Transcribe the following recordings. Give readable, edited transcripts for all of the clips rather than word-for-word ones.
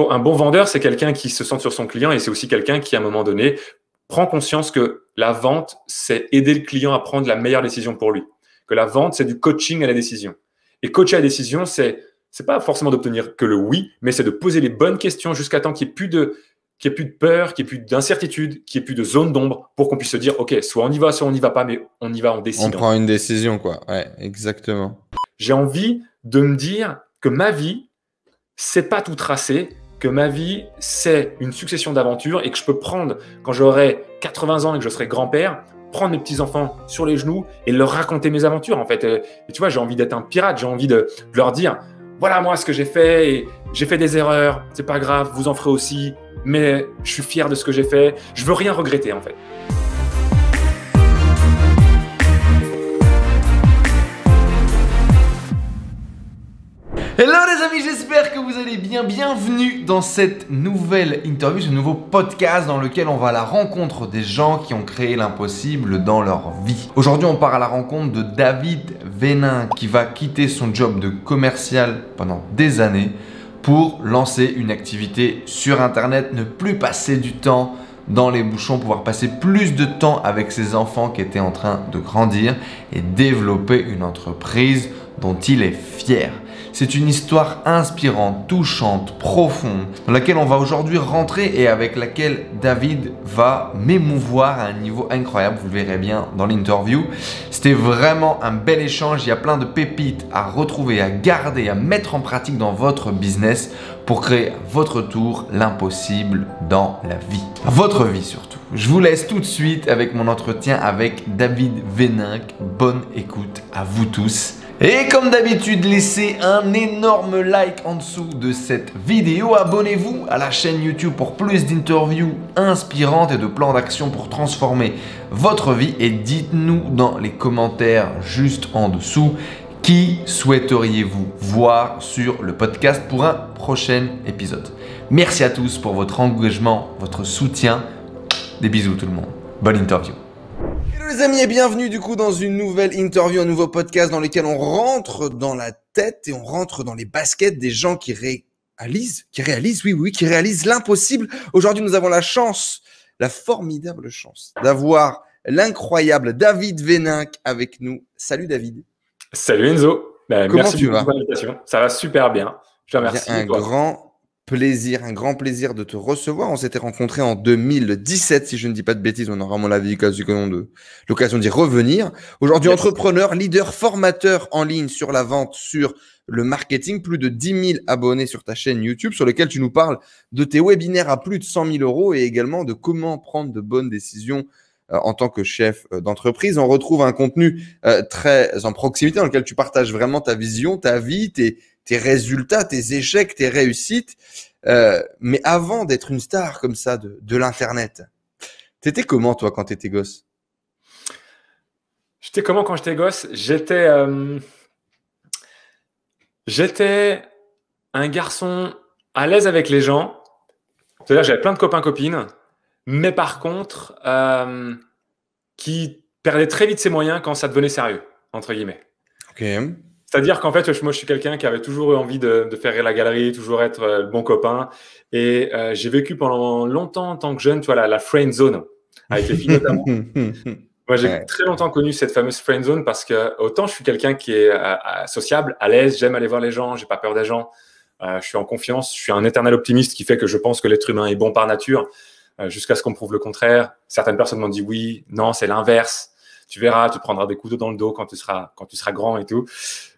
un bon vendeur, c'est quelqu'un qui se centre sur son client et c'est aussi quelqu'un qui, à un moment donné, prend conscience que la vente, c'est aider le client à prendre la meilleure décision pour lui. Que la vente, c'est du coaching à la décision. Et coacher à la décision, c'est pas forcément d'obtenir que le oui, mais c'est de poser les bonnes questions jusqu'à temps qu'il n'y ait plus de peur, qu'il n'y ait plus d'incertitude, qu'il n'y ait plus de zone d'ombre pour qu'on puisse se dire, OK, soit on y va, soit on n'y va pas, mais on y va, on décide. On prend une décision, quoi. Ouais, exactement. J'ai envie de me dire que ma vie, c'est pas tout tracé, que ma vie, c'est une succession d'aventures et que je peux prendre, quand j'aurai 80 ans et que je serai grand-père, prendre mes petits-enfants sur les genoux et leur raconter mes aventures, en fait. Et tu vois, j'ai envie d'être un pirate, j'ai envie de leur dire, voilà moi ce que j'ai fait, et j'ai fait des erreurs, c'est pas grave, vous en ferez aussi, mais je suis fier de ce que j'ai fait, je veux rien regretter, en fait. Hello les amis, j'espère que vous allez bien. Bienvenue dans cette nouvelle interview, ce nouveau podcast dans lequel on va à la rencontre des gens qui ont créé l'impossible dans leur vie. Aujourd'hui, on part à la rencontre de David Venin qui va quitter son job de commercial pendant des années pour lancer une activité sur Internet, ne plus passer du temps dans les bouchons, pouvoir passer plus de temps avec ses enfants qui étaient en train de grandir et développer une entreprise dont il est fier. C'est une histoire inspirante, touchante, profonde, dans laquelle on va aujourd'hui rentrer et avec laquelle David va m'émouvoir à un niveau incroyable. Vous le verrez bien dans l'interview. C'était vraiment un bel échange. Il y a plein de pépites à retrouver, à garder, à mettre en pratique dans votre business pour créer à votre tour l'impossible dans la vie. Votre vie surtout. Je vous laisse tout de suite avec mon entretien avec David Venin. Bonne écoute à vous tous. Et comme d'habitude, laissez un énorme like en dessous de cette vidéo. Abonnez-vous à la chaîne YouTube pour plus d'interviews inspirantes et de plans d'action pour transformer votre vie. Et dites-nous dans les commentaires juste en dessous qui souhaiteriez-vous voir sur le podcast pour un prochain épisode. Merci à tous pour votre engagement, votre soutien. Des bisous tout le monde. Bonne interview. Hello les amis et bienvenue du coup dans une nouvelle interview, un nouveau podcast dans lequel on rentre dans la tête et on rentre dans les baskets des gens qui réalisent l'impossible. Aujourd'hui, nous avons la chance, la formidable chance d'avoir l'incroyable David Venin avec nous. Salut David. Salut Enzo. Comment merci tu beaucoup vas? pour l'invitation. Ça va super bien. Je te remercie. Un grand plaisir de te recevoir. On s'était rencontrés en 2017, si je ne dis pas de bêtises. On aura mon avis l'occasion d'y revenir. Aujourd'hui, Yes. Entrepreneur, leader, formateur en ligne sur la vente, sur le marketing, plus de 10 000 abonnés sur ta chaîne YouTube, sur lequel tu nous parles de tes webinaires à plus de 100 000 euros et également de comment prendre de bonnes décisions en tant que chef d'entreprise. On retrouve un contenu très en proximité dans lequel tu partages vraiment ta vision, ta vie, tes résultats, tes échecs, tes réussites. Mais avant d'être une star comme ça de l'Internet, t'étais comment toi quand t'étais gosse? J'étais comment quand j'étais gosse? J'étais un garçon à l'aise avec les gens. C'est-à-dire j'avais plein de copains-copines, mais par contre, qui perdait très vite ses moyens quand ça devenait sérieux, entre guillemets. Ok. C'est-à-dire qu'en fait, moi, je suis quelqu'un qui avait toujours eu envie de faire rire la galerie, toujours être le bon copain. Et j'ai vécu pendant longtemps en tant que jeune, tu vois, la friend zone, avec les filles notamment. Moi, j'ai très longtemps connu cette fameuse friend zone parce que autant je suis quelqu'un qui est sociable, à l'aise, j'aime aller voir les gens, j'ai pas peur des gens, je suis en confiance, je suis un éternel optimiste qui fait que je pense que l'être humain est bon par nature, jusqu'à ce qu'on me prouve le contraire. Certaines personnes m'ont dit oui, non, c'est l'inverse. Tu verras, tu prendras des couteaux dans le dos quand tu seras grand et tout.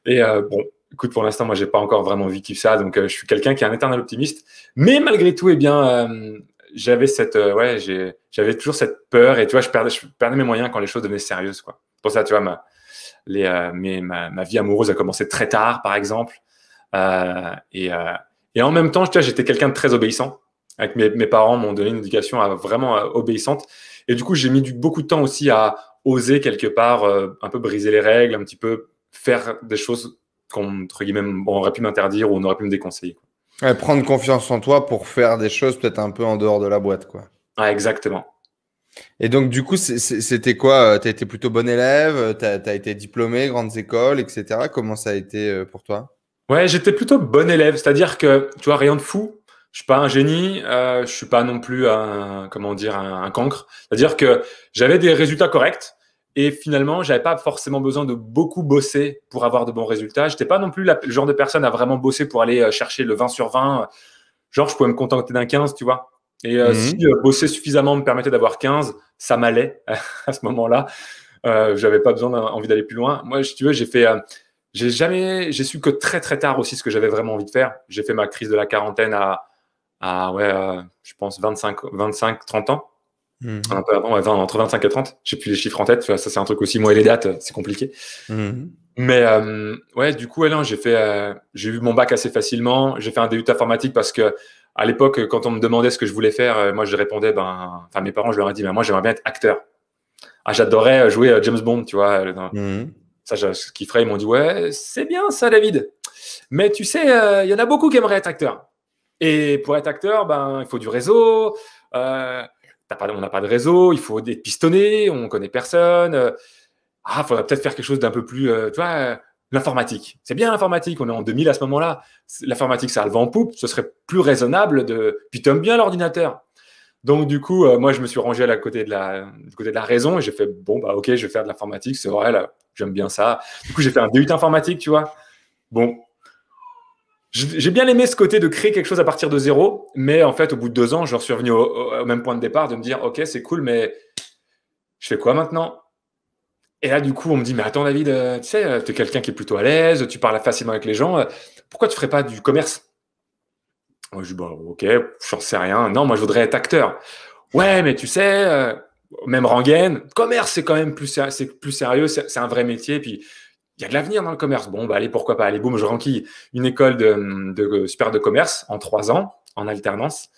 Et bon, écoute, pour l'instant, moi, j'ai pas encore vraiment vécu ça. Donc, je suis quelqu'un qui est un éternel optimiste. Mais malgré tout, eh bien, j'avais j'avais toujours cette peur. Et tu vois, je perdais mes moyens quand les choses devenaient sérieuses, quoi. Pour ça, tu vois, ma vie amoureuse a commencé très tard, par exemple. Et en même temps, tu vois, j'étais quelqu'un de très obéissant. Avec mes parents m'ont donné une éducation vraiment obéissante. Et du coup, j'ai mis beaucoup de temps aussi à oser quelque part un peu briser les règles, un petit peu faire des choses qu'entre guillemets on aurait pu m'interdire ou on aurait pu me déconseiller, quoi. Ouais, prendre confiance en toi pour faire des choses peut-être un peu en dehors de la boîte, quoi. Ah, exactement. Et donc du coup, c'était quoi? Tu as été plutôt bon élève, tu as été diplômé, grandes écoles, etc. Comment ça a été pour toi? Ouais, j'étais plutôt bon élève, c'est-à-dire que, tu vois, rien de fou, Je suis pas un génie, je suis pas non plus un cancre. C'est-à-dire que j'avais des résultats corrects et finalement, j'avais pas forcément besoin de beaucoup bosser pour avoir de bons résultats. J'étais pas non plus le genre de personne à vraiment bosser pour aller chercher le 20 sur 20. Genre, je pouvais me contenter d'un 15, tu vois. Et si bosser suffisamment me permettait d'avoir 15, ça m'allait à ce moment-là. J'avais pas envie d'aller plus loin. Moi, si tu veux, j'ai su que très très tard aussi ce que j'avais vraiment envie de faire. J'ai fait ma crise de la quarantaine je pense 30 ans. Un peu avant, entre 25 et 30. J'ai plus les chiffres en tête. Tu vois, ça, c'est un truc aussi. Moi et les dates, c'est compliqué. Mais ouais, du coup, non, j'ai eu mon bac assez facilement. J'ai fait un DUT informatique parce que à l'époque, quand on me demandait ce que je voulais faire, moi, je répondais, mes parents, je leur ai dit, moi, j'aimerais bien être acteur. J'adorais jouer à James Bond, tu vois. Ça, je kifferais. Ils m'ont dit, ouais, c'est bien ça, David. Mais tu sais, il y en a beaucoup qui aimeraient être acteur. Et pour être acteur, il faut du réseau. On n'a pas de réseau. Il faut être pistonné. On ne connaît personne. Faudrait peut-être faire quelque chose d'un peu plus, tu vois, l'informatique. C'est bien l'informatique. On est en 2000 à ce moment-là. L'informatique, ça a le vent en poupe. Ce serait plus raisonnable Puis tu aimes bien l'ordinateur. Donc, du coup, moi, je me suis rangé du côté de la raison et j'ai fait, ok, je vais faire de l'informatique. C'est vrai, là, j'aime bien ça. Du coup, j'ai fait un DUT informatique, tu vois. Bon, j'ai bien aimé ce côté de créer quelque chose à partir de zéro. Mais en fait, au bout de 2 ans, je suis revenu au même point de départ de me dire, ok, c'est cool, mais je fais quoi maintenant? Et là, du coup, on me dit, mais attends, David, tu sais, tu es quelqu'un qui est plutôt à l'aise, tu parles facilement avec les gens. Pourquoi tu ne ferais pas du commerce? Moi, je dis, ok, j'en sais rien. Non, moi, je voudrais être acteur. Ouais, mais tu sais, même rengaine, commerce, c'est quand même plus sérieux, c'est un vrai métier. Puis, il y a de l'avenir dans le commerce. Bon, allez, pourquoi pas. Allez, boum, je renquille une école de super de commerce en 3 ans, en alternance.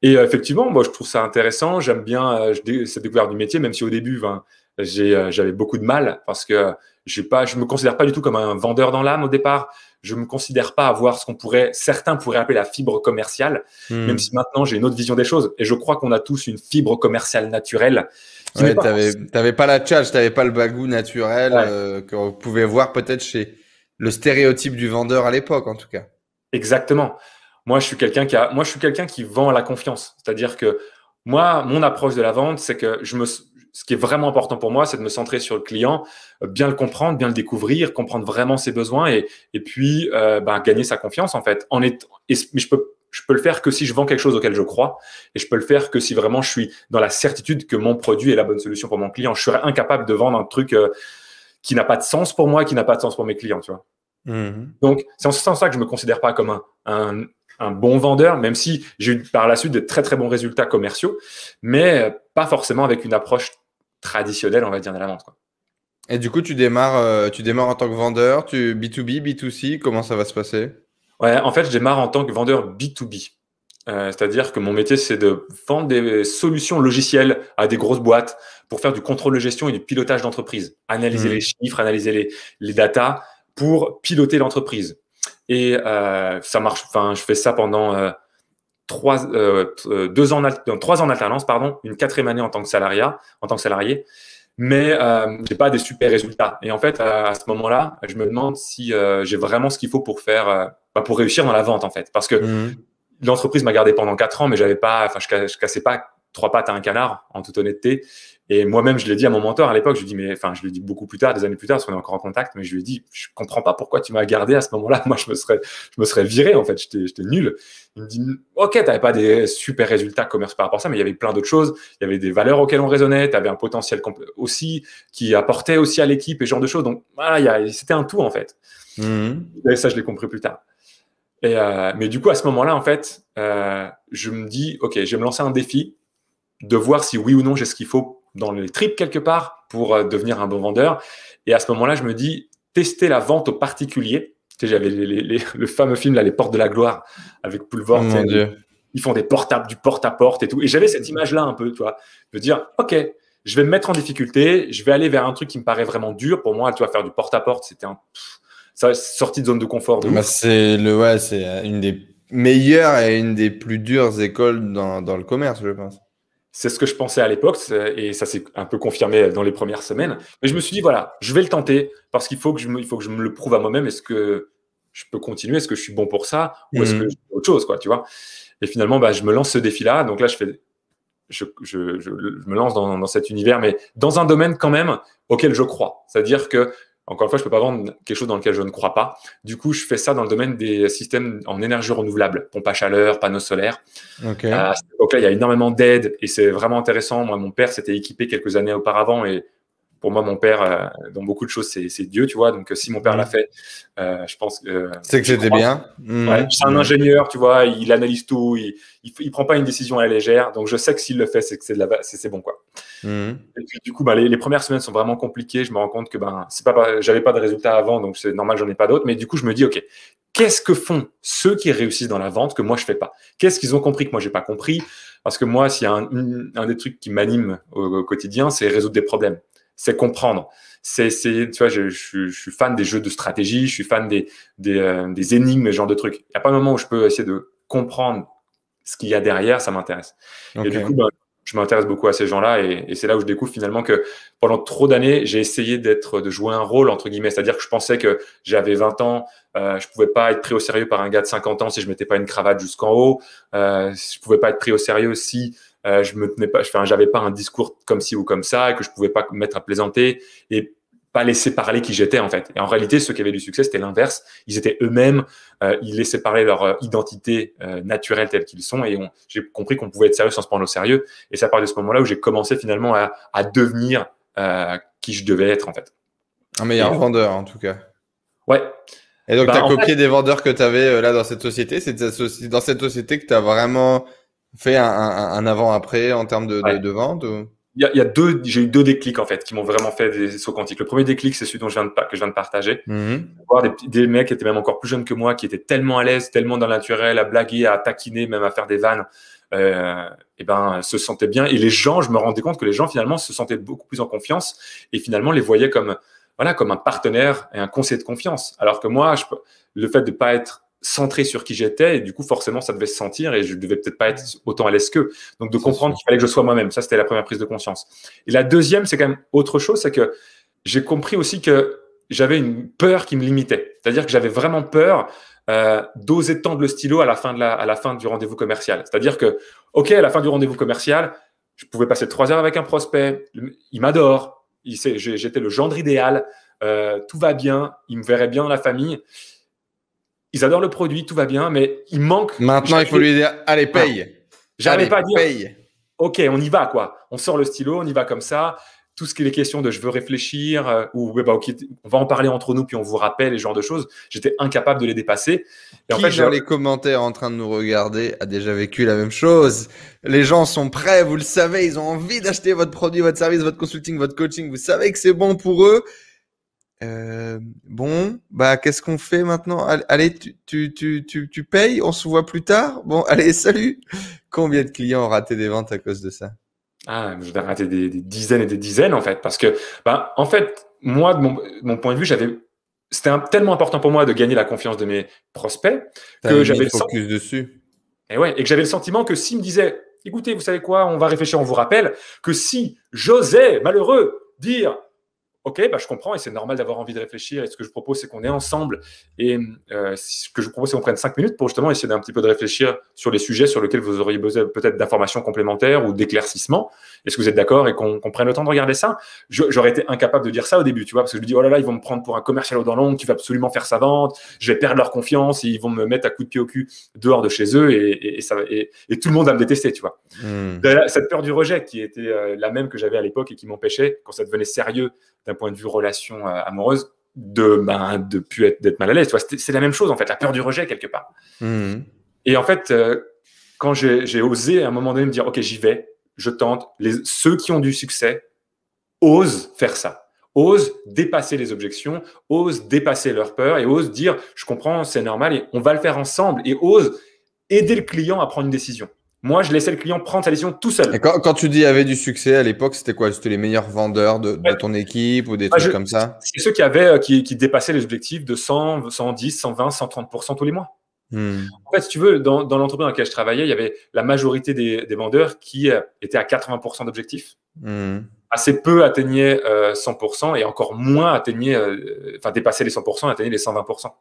Et effectivement, moi, je trouve ça intéressant. J'aime bien cette découverte du métier, même si au début, j'avais beaucoup de mal parce que je me considère pas du tout comme un vendeur dans l'âme au départ. Je me considère pas avoir ce certains pourraient appeler la fibre commerciale, même si maintenant j'ai une autre vision des choses. Et je crois qu'on a tous une fibre commerciale naturelle. Ouais, t'avais pas la tchatch, t'avais pas le bagou naturel qu'on pouvait voir peut-être chez le stéréotype du vendeur à l'époque, en tout cas. Exactement. Moi, je suis quelqu'un qui vend la confiance. C'est-à-dire que moi, mon approche de la vente, c'est que ce qui est vraiment important pour moi, c'est de me centrer sur le client, bien le comprendre, bien le découvrir, comprendre vraiment ses besoins et puis gagner sa confiance en fait. Mais je peux le faire que si je vends quelque chose auquel je crois et je peux le faire que si vraiment je suis dans la certitude que mon produit est la bonne solution pour mon client. Je serais incapable de vendre un truc qui n'a pas de sens pour moi, qui n'a pas de sens pour mes clients, tu vois. Donc, c'est en ce sens-là que je me considère pas comme un bon vendeur, même si j'ai eu par la suite de très très bons résultats commerciaux, mais pas forcément avec une approche traditionnelle, on va dire, de la vente, quoi. Et du coup, tu démarres en tant que vendeur, B2B, B2C, comment ça va se passer? Ouais, en fait, je démarre en tant que vendeur B2B. C'est-à-dire que mon métier, c'est de vendre des solutions logicielles à des grosses boîtes pour faire du contrôle de gestion et du pilotage d'entreprise. Analyser les chiffres, analyser les datas pour piloter l'entreprise. Et ça marche. Enfin, je fais ça pendant 3 ans en alternance, une 4e année en tant que salarié. Mais j'ai pas des super résultats. Et en fait, à ce moment-là, je me demande si j'ai vraiment ce qu'il faut pour pour réussir dans la vente, en fait. Parce que l'entreprise m'a gardé pendant 4 ans, mais je cassais pas 3 pattes à un canard, en toute honnêteté. Et moi-même, je l'ai dit à mon mentor à l'époque, je lui ai dit beaucoup plus tard, des années plus tard, parce qu'on est encore en contact, mais je lui ai dit, je comprends pas pourquoi tu m'as gardé à ce moment-là. Moi, je me serais viré, en fait, j'étais nul. Il me dit, ok, t'avais pas des super résultats commerciaux par rapport à ça, mais il y avait plein d'autres choses. Il y avait des valeurs auxquelles on raisonnait, tu avais un potentiel aussi qui apportait aussi à l'équipe et ce genre de choses. Donc, voilà, c'était un tout, en fait. Et ça, je l'ai compris plus tard. Mais du coup, à ce moment-là, en fait, je me dis, ok, je vais me lancer un défi de voir si oui ou non j'ai ce qu'il faut dans les tripes quelque part pour devenir un bon vendeur. Et à ce moment-là, je me dis, tester la vente aux particuliers. Tu sais, j'avais le fameux film, là, Les Portes de la Gloire, avec Poulvord. Ils font du porte-à-porte et tout. Et j'avais cette image-là un peu, tu vois, de dire, ok, je vais me mettre en difficulté, je vais aller vers un truc qui me paraît vraiment dur. Pour moi, tu vois, faire du porte-à-porte, c'était sortie de zone de confort. C'est une des meilleures et une des plus dures écoles dans le commerce, je pense. C'est ce que je pensais à l'époque et ça s'est un peu confirmé dans les premières semaines. Mais je me suis dit, voilà, je vais le tenter parce qu'il faut que je me le prouve à moi-même. Est-ce que je peux continuer? Est-ce que je suis bon pour ça? Ou est-ce que je fais autre chose, quoi, tu vois? Et finalement, je me lance ce défi-là. Donc là, je me lance dans cet univers, mais dans un domaine quand même auquel je crois. C'est-à-dire que, encore une fois, je ne peux pas vendre quelque chose dans lequel je ne crois pas. Du coup, je fais ça dans le domaine des systèmes en énergie renouvelable, pompe à chaleur, panneaux solaires. Okay. À cette époque-là, il y a énormément d'aides et c'est vraiment intéressant. Moi, mon père s'était équipé quelques années auparavant et pour moi, mon père, dans beaucoup de choses, c'est Dieu, tu vois. Donc, si mon père l'a fait, je pense que… C'est que c'était bien. Ouais, c'est un ingénieur, tu vois, il analyse tout, il prend pas une décision à la légère. Donc, je sais que s'il le fait, c'est que c'est bon, quoi. Et puis, du coup, les premières semaines sont vraiment compliquées. Je me rends compte que j'avais pas de résultats avant, donc c'est normal, j'en ai pas d'autres. Mais du coup, je me dis, OK, qu'est-ce que font ceux qui réussissent dans la vente que moi, je fais pas? Qu'est-ce qu'ils ont compris que moi, j'ai pas compris? Parce que moi, s'il y a un des trucs qui m'anime au quotidien, c'est résoudre des problèmes. C'est comprendre. Tu vois, je suis fan des jeux de stratégie, je suis fan des énigmes, ce genre de trucs. Il n'y a pas un moment où je peux essayer de comprendre ce qu'il y a derrière, ça m'intéresse. Okay. Et du coup, je m'intéresse beaucoup à ces gens-là et c'est là où je découvre finalement que pendant trop d'années, j'ai essayé de jouer un rôle, entre guillemets. C'est-à-dire que je pensais que j'avais 20 ans, je pouvais pas être pris au sérieux par un gars de 50 ans si je mettais pas une cravate jusqu'en haut. Je pouvais pas être pris au sérieux si je me tenais pas, j'avais pas un discours comme ci ou comme ça et que je pouvais pas me mettre à plaisanter et pas laisser parler qui j'étais en fait. Et en réalité, ceux qui avaient du succès, c'était l'inverse. Ils étaient eux-mêmes, ils laissaient parler leur identité naturelle telle qu'ils sont et j'ai compris qu'on pouvait être sérieux sans se prendre au sérieux. Et c'est à partir de ce moment-là où j'ai commencé finalement à devenir qui je devais être en fait. Un meilleur vendeur en tout cas. Ouais. Et donc, tu as copié des vendeurs que tu avais là dans cette société. C'est dans cette société que tu as vraiment fait un avant-après en termes de vente ou... J'ai eu deux déclics en fait qui m'ont vraiment fait des sauts quantiques. Le premier déclic, c'est celui que je viens de partager. Voir des mecs qui étaient même encore plus jeunes que moi, qui étaient tellement à l'aise, tellement dans le naturel, à blaguer, à taquiner, même à faire des vannes, se sentaient bien. Et les gens, je me rendais compte que les gens finalement se sentaient beaucoup plus en confiance et finalement les voyaient comme un partenaire et un conseiller de confiance. Alors que moi, le fait de pas être centré sur qui j'étais et du coup forcément ça devait se sentir et je devais peut-être pas être autant à l'aise qu'eux. Donc de comprendre qu'il fallait que je sois moi-même, ça c'était la première prise de conscience. Et la deuxième, c'est quand même autre chose, c'est que j'ai compris aussi que j'avais une peur qui me limitait. C'est-à-dire que j'avais vraiment peur d'oser tendre le stylo à la fin du rendez-vous commercial. C'est-à-dire que, OK, à la fin du rendez-vous commercial, je pouvais passer 3 heures avec un prospect, il m'adore, j'étais le gendre idéal, tout va bien, il me verrait bien dans la famille. Ils adorent le produit, tout va bien, mais il manque… Maintenant, il faut lui dire « Allez, paye !» J'arrivais pas à dire paye. « Ok, on y va, quoi. On sort le stylo, on y va comme ça. » Tout ce qui est les questions de « je veux réfléchir » ou okay, « on va en parler entre nous, puis on vous rappelle » et ce genre de choses, j'étais incapable de les dépasser. Et qui, dans les commentaires en train de nous regarder, a déjà vécu la même chose? Les gens sont prêts, vous le savez, ils ont envie d'acheter votre produit, votre service, votre consulting, votre coaching. Vous savez que c'est bon pour eux. Qu'est-ce qu'on fait maintenant? Allez, tu payes, on se voit plus tard. Bon, allez, salut. Combien de clients ont raté des ventes à cause de ça? Je vais rater des dizaines et des dizaines en fait, parce que, en fait, moi, de mon point de vue, c'était tellement important pour moi de gagner la confiance de mes prospects que j'avais le focus dessus. Et que j'avais le sentiment que s'ils me disaient, écoutez, vous savez quoi, on va réfléchir, on vous rappelle, que si j'osais, malheureux, dire OK, je comprends et c'est normal d'avoir envie de réfléchir. Et ce que je propose, c'est qu'on est ensemble. Et ce que je propose, c'est qu'on prenne 5 minutes pour justement essayer d'un petit peu de réfléchir sur les sujets sur lesquels vous auriez besoin peut-être d'informations complémentaires ou d'éclaircissements. Est-ce que vous êtes d'accord et qu'on prenne le temps de regarder ça? J'aurais été incapable de dire ça au début, tu vois, parce que je me dis, oh là là, ils vont me prendre pour un commercial aux dents longues qui va absolument faire sa vente. Je vais perdre leur confiance et ils vont me mettre à coups de pied au cul dehors de chez eux et tout le monde va me détester, tu vois. Cette peur du rejet qui était la même que j'avais à l'époque et qui m'empêchait, quand ça devenait sérieux, d'un point de vue relation amoureuse, d'être mal à l'aise. C'est la même chose, en fait, la peur du rejet, quelque part. Et en fait, quand j'ai osé, à un moment donné, me dire, OK, j'y vais, je tente, ceux qui ont du succès osent faire ça, osent dépasser les objections, osent dépasser leur peur et osent dire, je comprends, c'est normal et on va le faire ensemble et osent aider le client à prendre une décision. Moi, je laissais le client prendre sa décision tout seul. Et quand tu dis avait du succès à l'époque, c'était quoi? C'était les meilleurs vendeurs de ton équipe ou des trucs comme ça? C'est ceux qui dépassaient les objectifs de 100, 110, 120, 130% tous les mois. En fait, si tu veux, dans l'entreprise dans laquelle je travaillais, il y avait la majorité des vendeurs qui étaient à 80% d'objectifs. Assez peu atteignaient 100% et encore moins dépassaient les 100%, atteignaient les 120%.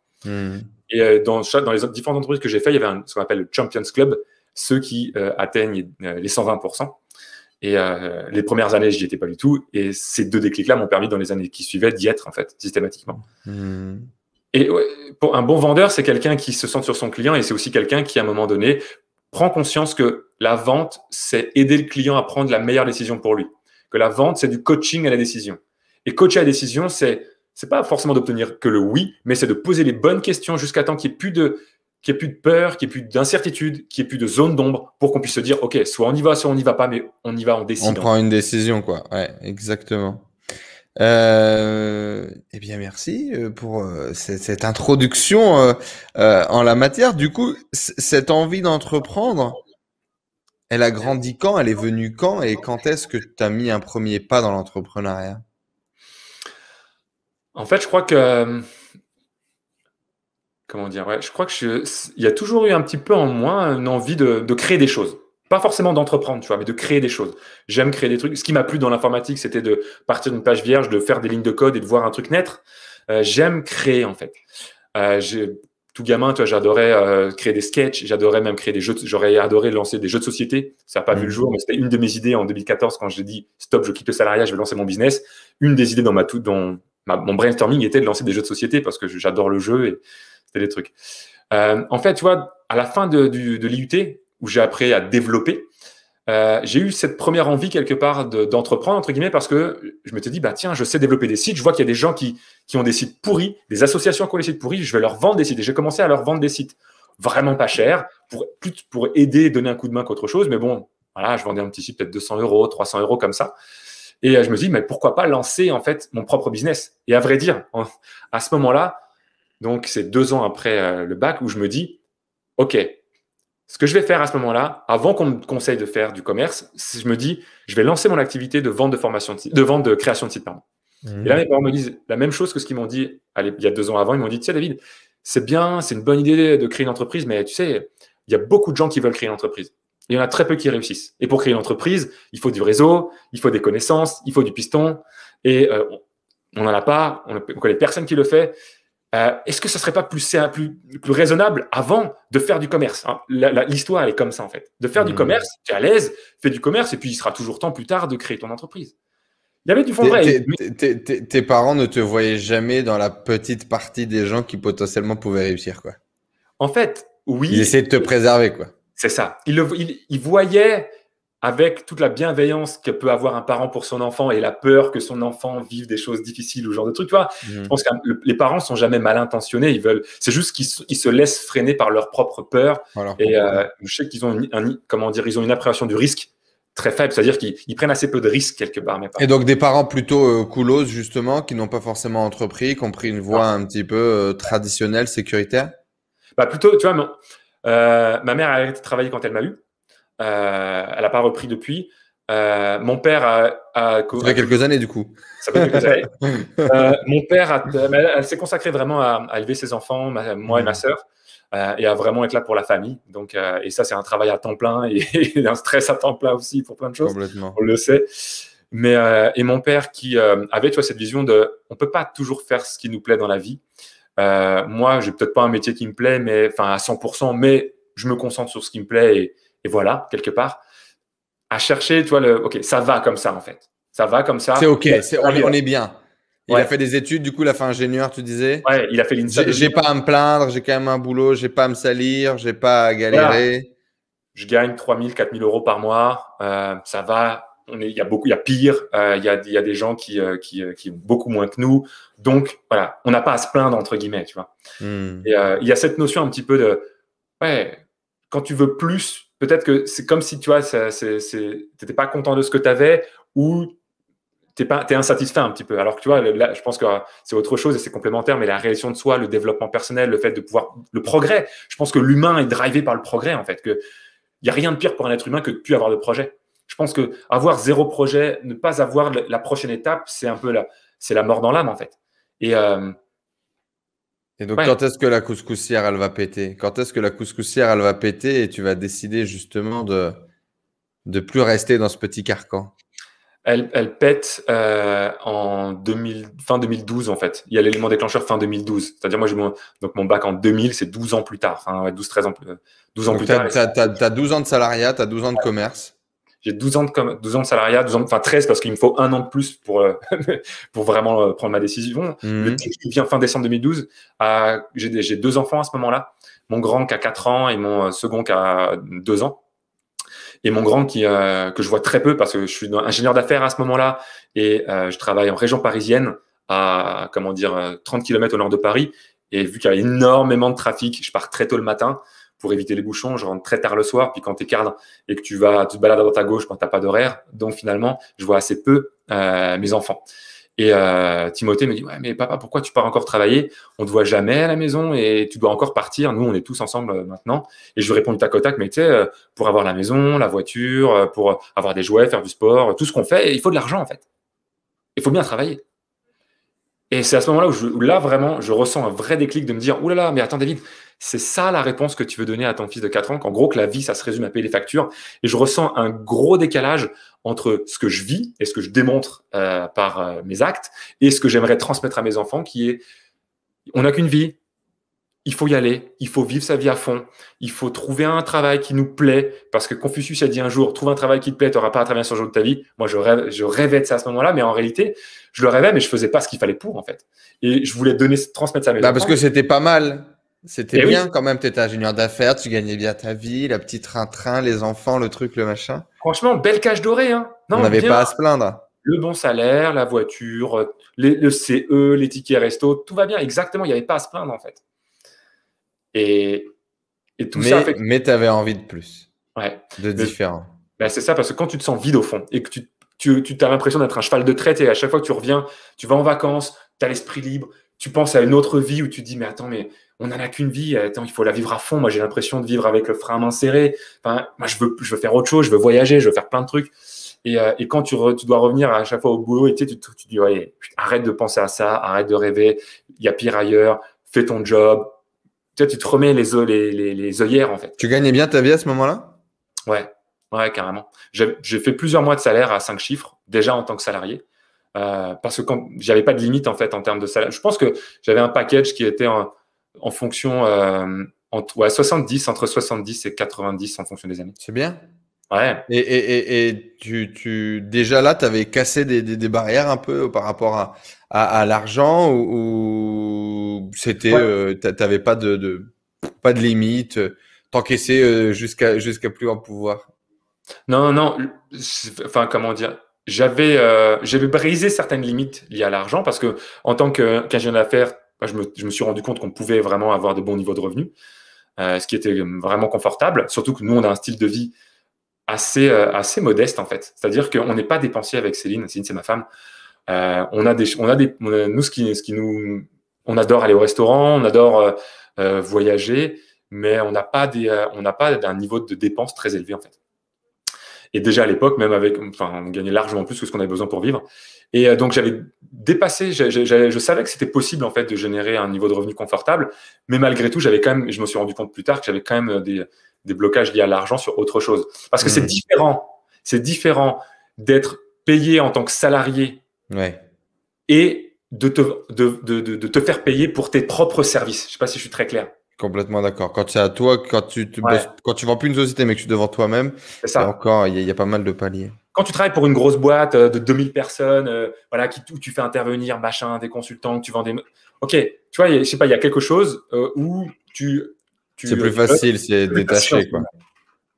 Et dans les différentes entreprises que j'ai fait, il y avait ce qu'on appelle le Champions Club. ceux qui atteignent les 120%. Et les premières années, j'y étais pas du tout. Et ces 2 déclics-là m'ont permis, dans les années qui suivaient, d'y être, en fait, systématiquement. Et pour un bon vendeur, c'est quelqu'un qui se centre sur son client et c'est aussi quelqu'un qui, à un moment donné, prend conscience que la vente, c'est aider le client à prendre la meilleure décision pour lui. Que la vente, c'est du coaching à la décision. Et coacher à la décision, c'est pas forcément d'obtenir que le oui, mais c'est de poser les bonnes questions jusqu'à temps qu'il n'y ait plus de peur, qu'il n'y ait plus d'incertitude, qu'il n'y ait plus de zone d'ombre pour qu'on puisse se dire, OK, soit on y va, soit on n'y va pas, mais on y va, on décide. On prend une décision, quoi. Ouais, exactement. Eh bien, merci pour cette introduction en la matière. Du coup, cette envie d'entreprendre, elle a grandi quand? Elle est venue quand? Et quand est-ce que tu as mis un premier pas dans l'entrepreneuriat? En fait, je crois que... Comment dire? Ouais, je crois que il y a toujours eu un petit peu en moi une envie de créer des choses. Pas forcément d'entreprendre, tu vois, mais de créer des choses. J'aime créer des trucs. Ce qui m'a plu dans l'informatique, c'était de partir d'une page vierge, de faire des lignes de code et de voir un truc naître. J'aime créer, en fait. Tout gamin, tu vois, j'adorais créer des sketchs, j'adorais même créer des jeux. J'aurais adoré lancer des jeux de société. Ça n'a pas vu le jour, mais c'était une de mes idées en 2014 quand j'ai dit stop, je quitte le salariat, je vais lancer mon business. Une des idées dans mon brainstorming était de lancer des jeux de société parce que j'adore le jeu et c'était des trucs. En fait, tu vois, à la fin de l'IUT, où j'ai appris à développer, j'ai eu cette première envie quelque part d'entreprendre, entre guillemets, parce que je m'étais dit, bah tiens, je sais développer des sites, je vois qu'il y a des gens qui ont des sites pourris, des associations qui ont des sites pourris, je vais leur vendre des sites. Et j'ai commencé à leur vendre des sites vraiment pas chers, pour aider, donner un coup de main qu'autre chose. Mais bon, voilà, je vendais un petit site peut-être 200 €, 300 € comme ça. Et je me dis, mais pourquoi pas lancer en fait mon propre business? Et à vrai dire, à ce moment-là, donc c'est 2 ans après le bac, où je me dis, OK, ce que je vais faire à ce moment-là, avant qu'on me conseille de faire du commerce, je me dis, je vais lancer mon activité de vente de formation de vente de création de site, pardon. Et là, mes parents me disent la même chose que ce qu'ils m'ont dit il y a 2 ans avant. Ils m'ont dit, tu sais, David, c'est bien, c'est une bonne idée de créer une entreprise, mais tu sais, il y a beaucoup de gens qui veulent créer une entreprise. Et il y en a très peu qui réussissent. Et pour créer une entreprise, il faut du réseau, il faut des connaissances, il faut du piston. Et on n'en a pas, on connaît personne qui le fait. Est-ce que ça serait pas plus raisonnable avant de faire du commerce, hein? L'histoire, elle est comme ça, en fait. De faire du commerce, tu es à l'aise, fais du commerce, et puis il sera toujours temps plus tard de créer ton entreprise. Il y avait du fond de vrai. Tes parents ne te voyaient jamais dans la petite partie des gens qui potentiellement pouvaient réussir, quoi. En fait, oui. Ils essaient de te préserver, quoi. C'est ça. Ils voyaient avec toute la bienveillance que peut avoir un parent pour son enfant et la peur que son enfant vive des choses difficiles ou ce genre de trucs. Tu vois, je pense que les parents sont jamais mal intentionnés. C'est juste qu'ils se laissent freiner par leur propre peur. Et je sais qu'ils ont ils ont une appréhension du risque très faible, c'est-à-dire qu'ils prennent assez peu de risques quelque part. Et donc des parents plutôt coolos justement, qui n'ont pas forcément entrepris, qui ont pris une voie un petit peu traditionnelle, sécuritaire. Bah plutôt, tu vois, ma mère a arrêté de travailler quand elle m'a eu. Elle n'a pas repris depuis. Mon père ça fait quelques années du coup. Ça fait quelques années. Mon père, elle s'est consacrée vraiment à élever ses enfants, moi et ma sœur, et à vraiment être là pour la famille. Donc, et ça, c'est un travail à temps plein et un stress à temps plein aussi pour plein de choses. Complètement. On le sait. Mais et mon père qui avait, tu vois, cette vision on peut pas toujours faire ce qui nous plaît dans la vie. Moi, j'ai peut-être pas un métier qui me plaît, mais enfin à 100%, mais je me concentre sur ce qui me plaît et voilà, quelque part, à chercher, tu vois, OK, ça va comme ça, en fait. Ça va comme ça. C'est OK, on est bien. Il a fait des études, du coup, il a fait ingénieur, tu disais? Ouais, il a fait l'INSEE. J'ai pas à me plaindre, j'ai quand même un boulot, j'ai pas à me salir, j'ai pas à galérer. Voilà. Je gagne 3 000, 4 000 € par mois. Ça va. Il y a pire. Il y a des gens qui ont beaucoup moins que nous. Donc, voilà, on n'a pas à se plaindre, entre guillemets, tu vois. Et il y a cette notion un petit peu de, quand tu veux plus, peut-être que c'est comme si, tu vois, tu n'étais pas content de ce que tu avais ou tu es insatisfait un petit peu. Alors que, tu vois, là, je pense que c'est autre chose et c'est complémentaire, mais la réalisation de soi, le développement personnel, le fait de pouvoir… Le progrès, je pense que l'humain est drivé par le progrès, en fait. Il n'y a rien de pire pour un être humain que de ne plus avoir de projet. Je pense qu'avoir 0 projet, ne pas avoir la prochaine étape, c'est un peu la mort dans l'âme, en fait. Et donc, quand est-ce que la couscoussière, elle va péter? Quand est-ce que la couscoussière, elle va péter et tu vas décider justement de plus rester dans ce petit carcan? Elle pète fin 2012, en fait. Il y a l'élément déclencheur fin 2012. C'est-à-dire, moi, j'ai mon bac en 2000, c'est 12 ans plus tard. Enfin, ouais, 12, 13 ans, 12 ans Donc, plus tu tard. as 12 ans de salariat, tu as 12 ans de commerce. J'ai 12 ans de salariat, 13 parce qu'il me faut un an de plus pour, pour vraiment prendre ma décision. Le déclic vient fin décembre 2012. J'ai 2 enfants à ce moment-là. Mon grand qui a 4 ans et mon second qui a 2 ans. Et mon grand que je vois très peu parce que je suis ingénieur d'affaires à ce moment-là et je travaille en région parisienne à 30 km au nord de Paris. Et vu qu'il y a énormément de trafic, je pars très tôt le matin pour éviter les bouchons. Je rentre très tard le soir. Puis quand tu es cadre et que tu te balades à droite à gauche, tu n'as pas d'horaire. Donc finalement, je vois assez peu mes enfants. Et Timothée me dit « Ouais, mais papa, pourquoi tu pars encore travailler? On ne te voit jamais à la maison et tu dois encore partir. Nous, on est tous ensemble maintenant. » Et je lui réponds du tac au tac « Mais tu sais, pour avoir la maison, la voiture, pour avoir des jouets, faire du sport, tout ce qu'on fait, il faut de l'argent en fait. Il faut bien travailler. » Et c'est à ce moment-là où là, vraiment, je ressens un vrai déclic de me dire « Ouh là là, mais attends David, c'est ça la réponse que tu veux donner à ton fils de 4 ans, qu'en gros, que la vie, ça se résume à payer les factures. » Et je ressens un gros décalage entre ce que je vis et ce que je démontre par mes actes et ce que j'aimerais transmettre à mes enfants, qui est on n'a qu'une vie, il faut y aller, il faut vivre sa vie à fond, il faut trouver un travail qui nous plaît, parce que Confucius a dit un jour, trouve un travail qui te plaît, tu n'auras pas à travailler sur le jour de ta vie. Moi, je rêvais de ça à ce moment-là, mais en réalité, je le rêvais, mais je faisais pas ce qu'il fallait pour, en fait. Et je voulais transmettre ça à mes enfants. Parce que c'était pas mal. C'était bien oui. Quand même, tu étais ingénieur d'affaires, tu gagnais bien ta vie, la petite train-train, les enfants, le truc, le machin. Franchement, belle cage dorée. Hein. Non, on n'avait pas à se plaindre. Le bon salaire, la voiture, le CE, les tickets resto, tout va bien. Exactement, il n'y avait pas à se plaindre, en fait. Et tout ça fait... Mais tu avais envie de plus, de différent. Ben c'est ça, parce que quand tu te sens vide au fond et que tu as l'impression d'être un cheval de traite et à chaque fois que tu reviens, tu vas en vacances, tu as l'esprit libre, tu penses à une autre vie où tu te dis, mais attends, mais on n'en a qu'une vie, attends, il faut la vivre à fond. Moi, j'ai l'impression de vivre avec le frein à main serré. Enfin, moi, je veux faire autre chose, je veux voyager, je veux faire plein de trucs. Et quand tu dois revenir à chaque fois au boulot, et tu dis, ouais, arrête de penser à ça, arrête de rêver, il y a pire ailleurs, fais ton job. Tu te remets les œillères, en fait. Tu gagnais bien ta vie à ce moment-là? Ouais, carrément. J'ai fait plusieurs mois de salaire à 5 chiffres, déjà en tant que salarié, parce que quand j'avais pas de limite, en fait, en termes de salaire. Je pense que j'avais un package qui était en fonction entre 70 et 90 en fonction des années. C'est bien. Ouais. Et déjà là, tu avais cassé des barrières un peu par rapport à l'argent ou c'était, t'avais pas de limite, t'encaissais jusqu'à plus grand pouvoir? Non. Enfin, comment dire? J'avais brisé certaines limites liées à l'argent parce que en tant qu'ingénieur d'affaires, je me suis rendu compte qu'on pouvait vraiment avoir de bons niveaux de revenus, ce qui était vraiment confortable. Surtout que nous, on a un style de vie assez modeste en fait. C'est-à-dire qu'on n'est pas dépensier avec Céline. Céline, c'est ma femme. On adore aller au restaurant, on adore voyager, mais on n'a pas d'un niveau de dépenses très élevé en fait. Et déjà à l'époque, même on gagnait largement plus que ce qu'on avait besoin pour vivre. Et donc j'avais dépassé, je savais que c'était possible en fait de générer un niveau de revenu confortable, mais malgré tout, je me suis rendu compte plus tard que j'avais quand même des blocages liés à l'argent sur autre chose. Parce que c'est différent d'être payé en tant que salarié et de te faire payer pour tes propres services. Je ne sais pas si je suis très clair. Complètement d'accord. Quand c'est à toi, quand tu vends plus une société, mais que tu es devant toi-même, il y a pas mal de paliers. Quand tu travailles pour une grosse boîte de 2000 personnes, où tu fais intervenir des consultants, que tu vends des... Ok, tu vois, je sais pas, il y a quelque chose où c'est plus facile, c'est détaché, quoi.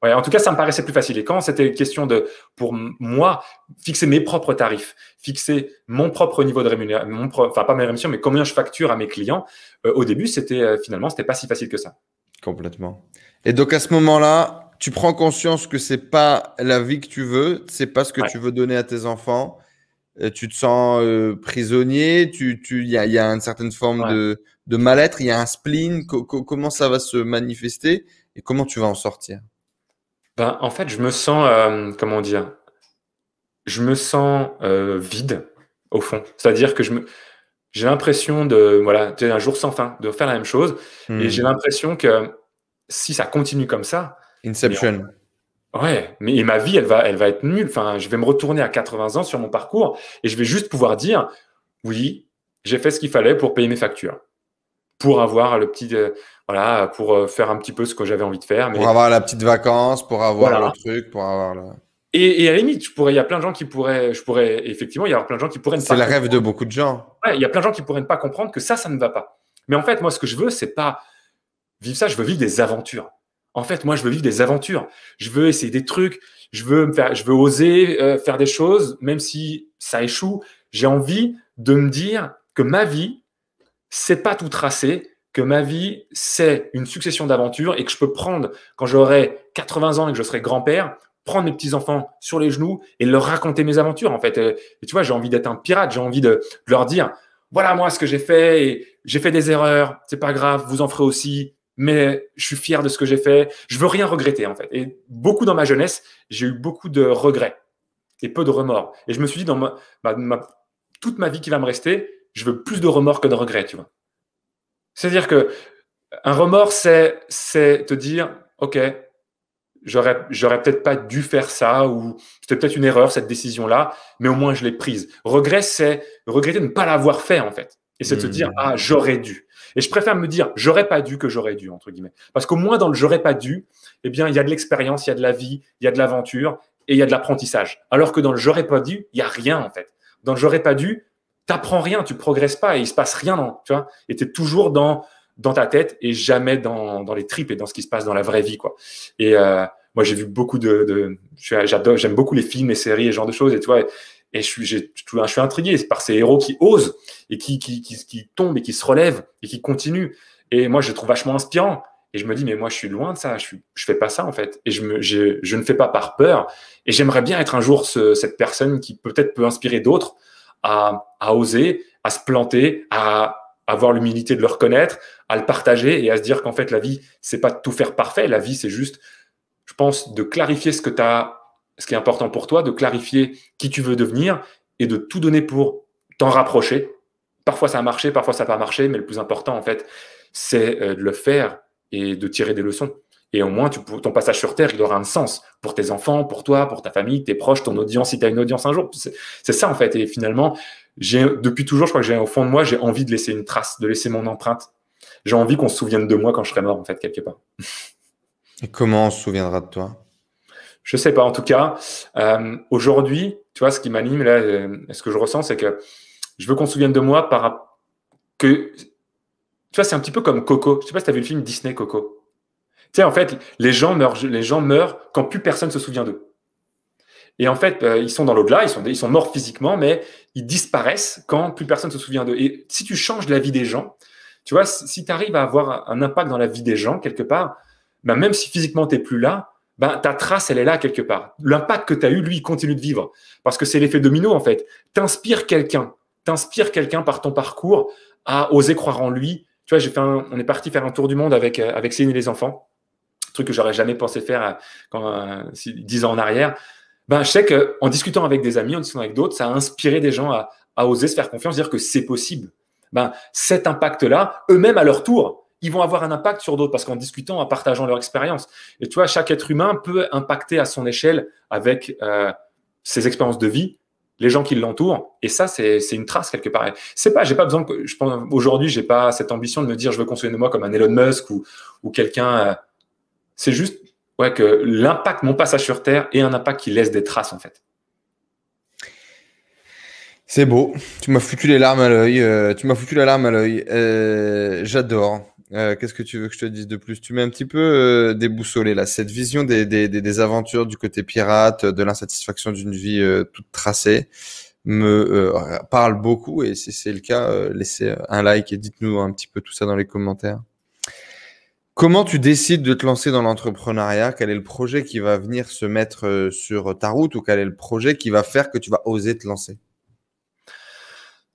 Ouais, en tout cas, ça me paraissait plus facile. Et quand c'était question pour moi, fixer mes propres tarifs, fixer mon propre niveau de rémunération, pas mes rémunérations, mais combien je facture à mes clients, au début, finalement, c'était pas si facile que ça. Complètement. Et donc, à ce moment-là, tu prends conscience que c'est pas la vie que tu veux, c'est pas ce que tu veux donner à tes enfants. Tu te sens prisonnier, il y a une certaine forme de mal-être, il y a un spleen. Comment ça va se manifester et comment tu vas en sortir? En fait, je me sens, vide au fond. C'est-à-dire que j'ai l'impression un jour sans fin, de faire la même chose. Et j'ai l'impression que si ça continue comme ça… Inception. Ouais, mais et ma vie, elle va être nulle. Enfin, je vais me retourner à 80 ans sur mon parcours et je vais juste pouvoir dire, oui, j'ai fait ce qu'il fallait pour payer mes factures, pour avoir le petit, voilà, pour faire un petit peu ce que j'avais envie de faire. Pour Mais avoir la petite vacance, pour avoir le voilà. truc, pour avoir le... Et à la limite, il y a plein de gens qui pourraient, effectivement, il y a plein de gens qui pourraient ne C'est pas le rêve de comprendre. beaucoup de gens. Ouais, il y a plein de gens qui pourraient ne pas comprendre que ça ne va pas. Mais en fait, moi, ce que je veux, c'est pas vivre ça, je veux vivre des aventures. En fait, moi, je veux vivre des aventures. Je veux essayer des trucs, je veux oser faire des choses, même si ça échoue. J'ai envie de me dire que ma vie, c'est pas tout tracé, que ma vie, c'est une succession d'aventures et que je peux prendre, quand j'aurai 80 ans et que je serai grand-père, prendre mes petits-enfants sur les genoux et leur raconter mes aventures, en fait. Et tu vois, j'ai envie d'être un pirate, j'ai envie de leur dire, voilà moi ce que j'ai fait, et j'ai fait des erreurs, c'est pas grave, vous en ferez aussi, mais je suis fier de ce que j'ai fait. Je veux rien regretter, en fait. Et beaucoup dans ma jeunesse, j'ai eu beaucoup de regrets et peu de remords. Et je me suis dit, toute ma vie qui va me rester, je veux plus de remords que de regrets, tu vois. C'est-à-dire que un remords, c'est te dire, OK, j'aurais peut-être pas dû faire ça, ou c'était peut-être une erreur, cette décision-là, mais au moins je l'ai prise. Regret, c'est regretter de ne pas l'avoir fait, en fait. Et c'est de se dire, ah, j'aurais dû. Et je préfère me dire, j'aurais pas dû que j'aurais dû, entre guillemets. Parce qu'au moins, dans le j'aurais pas dû, eh bien, il y a de l'expérience, il y a de la vie, il y a de l'aventure et il y a de l'apprentissage. Alors que dans le j'aurais pas dû, il y a rien, en fait. Dans le j'aurais pas dû, t'apprends rien, tu progresses pas et il se passe rien, tu vois. Et t'es toujours dans ta tête et jamais dans les tripes et dans ce qui se passe dans la vraie vie, quoi. Et moi, j'ai vu beaucoup j'adore, j'aime beaucoup les films et séries et ce genre de choses, et tu vois, et je suis intrigué par ces héros qui osent et qui tombent et qui se relèvent et qui continuent. Et moi, je le trouve vachement inspirant. Et je me dis, mais moi, je suis loin de ça. Je fais pas ça, en fait. Et je ne fais pas par peur. Et j'aimerais bien être un jour cette personne qui peut-être peut inspirer d'autres à oser, à se planter, à avoir l'humilité de le reconnaître, à le partager et à se dire qu'en fait, la vie, c'est pas de tout faire parfait. La vie, c'est juste, je pense, de clarifier ce qui est important pour toi, de clarifier qui tu veux devenir et de tout donner pour t'en rapprocher. Parfois, ça a marché, parfois, ça n'a pas marché, mais le plus important, en fait, c'est de le faire et de tirer des leçons. Et au moins, ton passage sur Terre, il aura un sens pour tes enfants, pour toi, pour ta famille, tes proches, ton audience, si tu as une audience un jour. C'est ça, en fait. Et finalement, depuis toujours, je crois que j'ai au fond de moi, j'ai envie de laisser une trace, de laisser mon empreinte. J'ai envie qu'on se souvienne de moi quand je serai mort, en fait, quelque part. Et comment on se souviendra de toi? Je sais pas. En tout cas, aujourd'hui, tu vois, ce qui m'anime, là, ce que je ressens, c'est que je veux qu'on se souvienne de moi tu vois, c'est un petit peu comme Coco. Je sais pas si tu as vu le film Disney Coco. Tu sais, en fait, les gens meurent quand plus personne se souvient d'eux. Et en fait, ils sont dans l'au-delà, ils sont morts physiquement, mais ils disparaissent quand plus personne se souvient d'eux. Et si tu changes la vie des gens, tu vois, si tu arrives à avoir un impact dans la vie des gens, quelque part, ben même si physiquement tu n'es plus là, ben ta trace, elle est là quelque part. L'impact que tu as eu, lui, il continue de vivre. Parce que c'est l'effet domino, en fait. T'inspires quelqu'un par ton parcours à oser croire en lui. Tu vois, on est parti faire un tour du monde avec Céline et les enfants. Truc que j'aurais jamais pensé faire 10 ans en arrière. Ben, je sais qu'en discutant avec des amis, en discutant avec d'autres, ça a inspiré des gens à oser se faire confiance, dire que c'est possible. Ben, cet impact-là, eux-mêmes à leur tour, ils vont avoir un impact sur d'autres parce qu'en discutant, en partageant leur expérience. Et tu vois, chaque être humain peut impacter à son échelle avec ses expériences de vie, les gens qui l'entourent. Et ça, c'est une trace quelque part. J'ai pas besoin je pense, aujourd'hui, j'ai pas cette ambition de me dire, je veux qu'on se souvienne de moi comme un Elon Musk ou quelqu'un. C'est juste que mon passage sur Terre ait un impact qui laisse des traces, en fait. C'est beau. Tu m'as foutu les larmes à l'œil. J'adore. Qu'est-ce que tu veux que je te dise de plus? Tu m'as un petit peu déboussolé là. Cette vision des aventures, du côté pirate, de l'insatisfaction d'une vie toute tracée me parle beaucoup. Et si c'est le cas, laissez un like et dites-nous un petit peu tout ça dans les commentaires. Comment tu décides de te lancer dans l'entrepreneuriat? Quel est le projet qui va venir se mettre sur ta route, ou quel est le projet qui va faire que tu vas oser te lancer?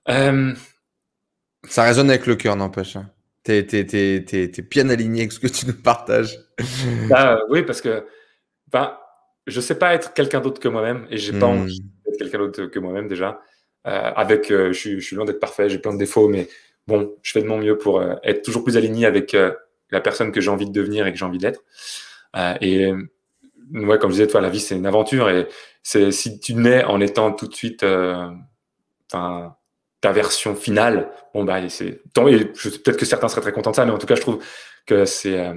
Ça résonne avec le cœur, n'empêche. T'es bien aligné avec ce que tu nous partages. Oui, parce que je sais pas être quelqu'un d'autre que moi-même et j'ai pas envie d'être quelqu'un d'autre que moi-même déjà. Je suis loin d'être parfait, j'ai plein de défauts, mais bon, je fais de mon mieux pour être toujours plus aligné avec la personne que j'ai envie de devenir et que j'ai envie d'être. Et ouais, comme je disais, toi, la vie, c'est une aventure. Et si tu nais en étant tout de suite ta version finale, bon, bah, peut-être que certains seraient très contents de ça, mais en tout cas, je trouve que c'est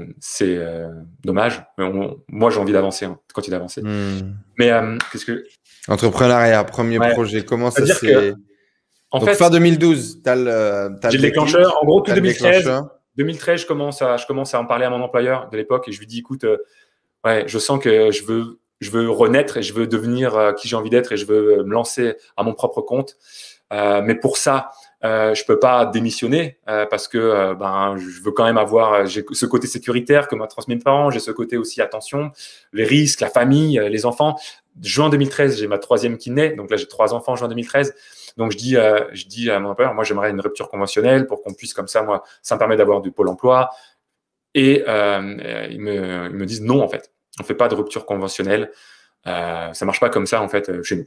dommage. Mais moi, j'ai envie d'avancer, hein, continuer d'avancer. Mais qu'est-ce que. Entrepreneuriat, premier projet, comment ça s'est. En Donc, fait, fin 2012, j'ai le déclencheur. En gros, tout 2013, je commence à en parler à mon employeur de l'époque et je lui dis, écoute, ouais, je sens que je veux renaître et je veux devenir qui j'ai envie d'être et je veux me lancer à mon propre compte. Mais pour ça, je peux pas démissionner parce que je veux quand même avoir j'ai ce côté sécuritaire que m'a transmis mes parents, j'ai ce côté aussi attention, les risques, la famille, les enfants. Juin 2013, j'ai ma 3e qui naît, donc là j'ai 3 enfants en juin 2013. Donc je dis à mon employeur, moi j'aimerais une rupture conventionnelle pour qu'on puisse comme ça, moi ça me permet d'avoir du pôle emploi. Et ils me disent non en fait, on fait pas de rupture conventionnelle, ça marche pas comme ça en fait chez nous.